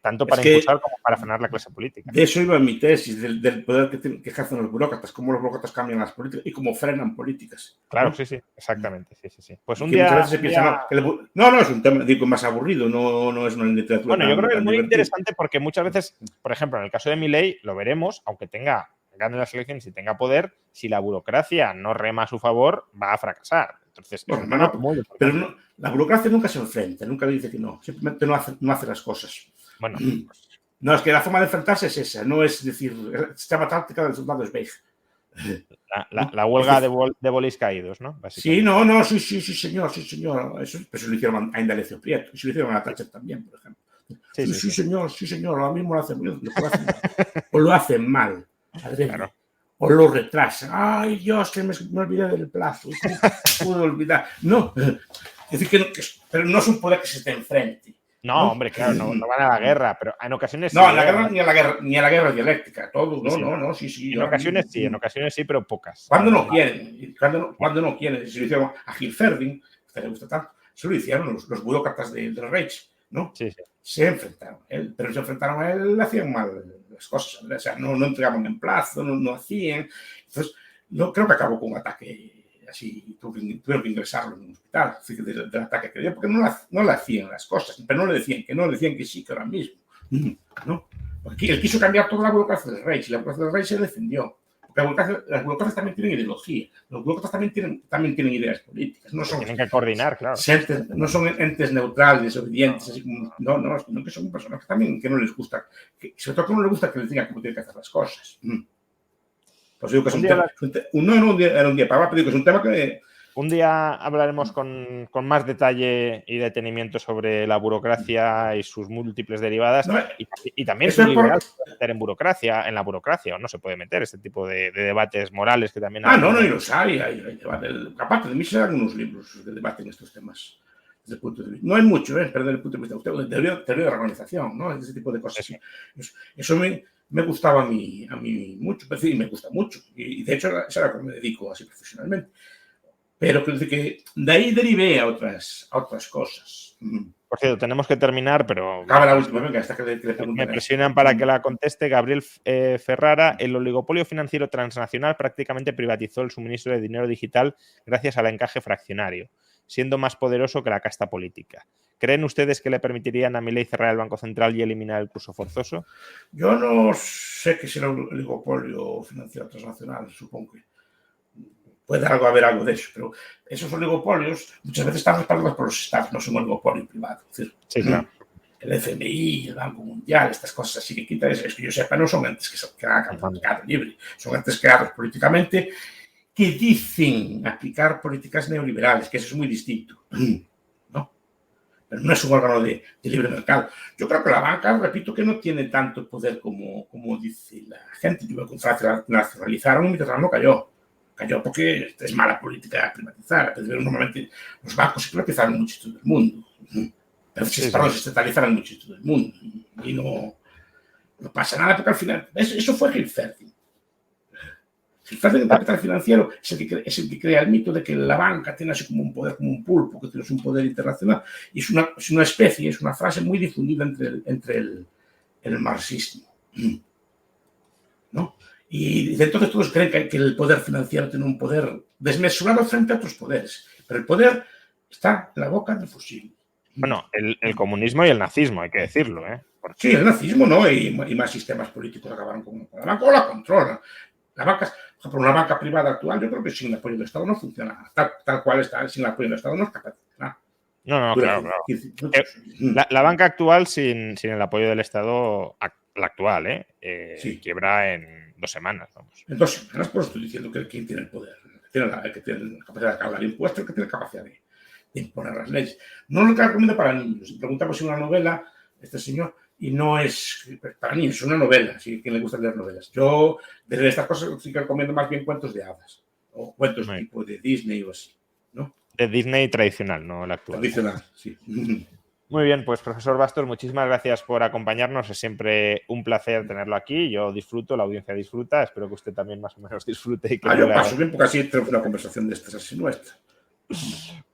tanto para impulsar como para frenar la clase política. De eso iba en mi tesis, del poder que ejercen los burócratas, cómo los burócratas cambian las políticas y cómo frenan políticas. Claro, ¿no? Sí, exactamente. Sí. Pues un día... Se piensa, no, es un tema, digo, más aburrido, no es una literatura. Bueno, yo creo que es muy interesante porque muchas veces, por ejemplo, en el caso de Milei, lo veremos, aunque gane las elecciones y tenga poder, si la burocracia no rema a su favor, va a fracasar. Entonces, pero la burocracia nunca se enfrenta, nunca le dice que no, simplemente no hace las cosas. Bueno, pues... No, es que la forma de enfrentarse es esa, no es decir, se llama táctica del soldado Zweig. La huelga de bolis caídos, ¿no? Sí, sí, señor. Eso lo hicieron a Indalecio Prieto, y se lo hicieron a Thatcher también, por ejemplo. Sí, señor, lo mismo lo hacen bien, o lo hacen mal. Claro. o lo retrasan. ¡Ay, Dios, que me olvidé del plazo! ¿Cómo puedo olvidar? No, es decir, pero no es un poder que se te enfrente. No, hombre, claro, no van a la guerra, pero en ocasiones no, sí. No, la guerra, ni a la guerra dialéctica, todo, sí. En ocasiones sí, pero pocas. Cuando no quieren, cuando no quieren, se lo hicieron a Gil Ferdinand, que le gusta tanto, se lo hicieron los burócratas del Reich, ¿no? Sí. Se enfrentaron, pero se enfrentaron a él, le hacían mal las cosas, o sea, no entregaban en plazo, no hacían. Entonces, no creo que acabó con un ataque así, tuvieron que ingresarlo en un hospital, del ataque que dio, porque no le hacían las cosas, pero no le decían que no, le decían que sí, que ahora mismo, ¿no? Porque él quiso cambiar toda la burocracia del Reich, y la burocracia del Reich se defendió. Porque las burocracias también tienen ideología, los burócratas también tienen ideas políticas. No son, tienen que coordinar, claro. No son entes neutrales, obedientes, así como. No, sino que son personas que no les gusta, sobre todo que no les gusta que les digan cómo tienen que hacer las cosas. Pues digo que es un tema. No era un día para pero digo que es un tema que. Un día hablaremos con más detalle y detenimiento sobre la burocracia y sus múltiples derivadas y también su liberal meter en la burocracia, o no se puede meter este tipo de debates morales que también... No, y los hay debate. Aparte de mí se dan unos libros de debate en estos temas. Desde el punto de vista. No hay mucho, pero desde el punto de vista de teoría de la organización, ¿no? Ese tipo de cosas. Eso me gustaba a mí mucho, y me gusta mucho. Y de hecho, es a lo que me dedico así profesionalmente. Pero que de ahí derivé a otras cosas. Por cierto, tenemos que terminar, pero... Acaba la última, venga, hasta que le pregunten. Me presionan para que la conteste. Gabriel Ferrara, el oligopolio financiero transnacional prácticamente privatizó el suministro de dinero digital gracias al encaje fraccionario, siendo más poderoso que la casta política. ¿Creen ustedes que le permitirían a Milei cerrar el Banco Central y eliminar el curso forzoso? Yo no sé qué será un oligopolio financiero transnacional, supongo que puede haber algo de eso, pero esos oligopolios muchas veces están respaldados por los estados, no son un oligopolio privado. Es decir, sí, claro. El FMI, el Banco Mundial, estas cosas así que quita, es que yo sepa, no son entes que hagan mercado libre, son entes creados políticamente que dicen aplicar políticas neoliberales, que eso es muy distinto, ¿no? Pero no es un órgano de libre mercado. Yo creo que la banca, repito, que no tiene tanto poder como dice la gente. Yo cuando nacionalizaron, Mitterrand no cayó porque es mala política privatizar. Normalmente los bancos se privatizaron en muchos sitios del mundo. Pero se estatalizaron en muchos sitios del mundo. Y no pasa nada porque al final... Eso fue Gil Ferdinand. Gil Ferdinand, el capital financiero, es el que crea el mito de que la banca tiene así como un poder, como un pulpo, que tiene un poder internacional. Y es una especie, es una frase muy difundida entre el marxismo. ¿No? Y entonces todos creen que el poder financiero tiene un poder desmesurado frente a otros poderes. Pero el poder está en la boca del fusil. Bueno, el comunismo y el nazismo, hay que decirlo, ¿eh? Porque... Sí, el nazismo no, y más sistemas políticos acabaron con la banca o la controlan. La banca, por ejemplo, una banca privada actual, yo creo que sin el apoyo del Estado no funciona. Tal cual está, sin el apoyo del Estado no es capaz de funcionar. No, claro. La banca actual sin el apoyo del Estado, la actual, sí. Quiebra en 2 semanas. Vamos. En 2 semanas, pues estoy diciendo que quien tiene el poder, el que tiene la capacidad de cargar impuestos, el que tiene capacidad de imponer las leyes. No lo que recomiendo para niños. Preguntamos si una novela, este señor, y no es para niños, es una novela, si a quien le gusta leer novelas. Yo, de estas cosas, sí que recomiendo más bien cuentos de hadas, o cuentos tipo de Disney o así, ¿no? De Disney tradicional, no el actual. Tradicional, sí. Muy bien, pues profesor Bastos, muchísimas gracias por acompañarnos. Es siempre un placer tenerlo aquí. Yo disfruto, la audiencia disfruta. Espero que usted también más o menos disfrute. Y que yo paso bien porque así tenemos una conversación de estas así nuestra.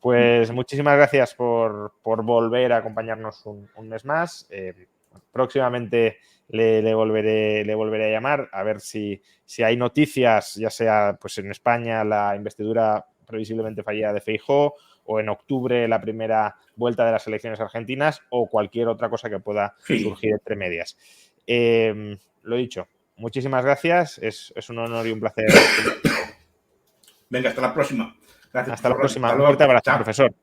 Pues muchísimas gracias por volver a acompañarnos un mes más. Próximamente le volveré a llamar a ver si hay noticias, ya sea pues en España la investidura previsiblemente fallida de Feijóo, o en octubre la primera vuelta de las elecciones argentinas, o cualquier otra cosa que pueda surgir entre medias. Lo dicho, muchísimas gracias, es un honor y un placer. Venga, hasta la próxima. Gracias. Hasta la próxima. Un fuerte abrazo, profesor.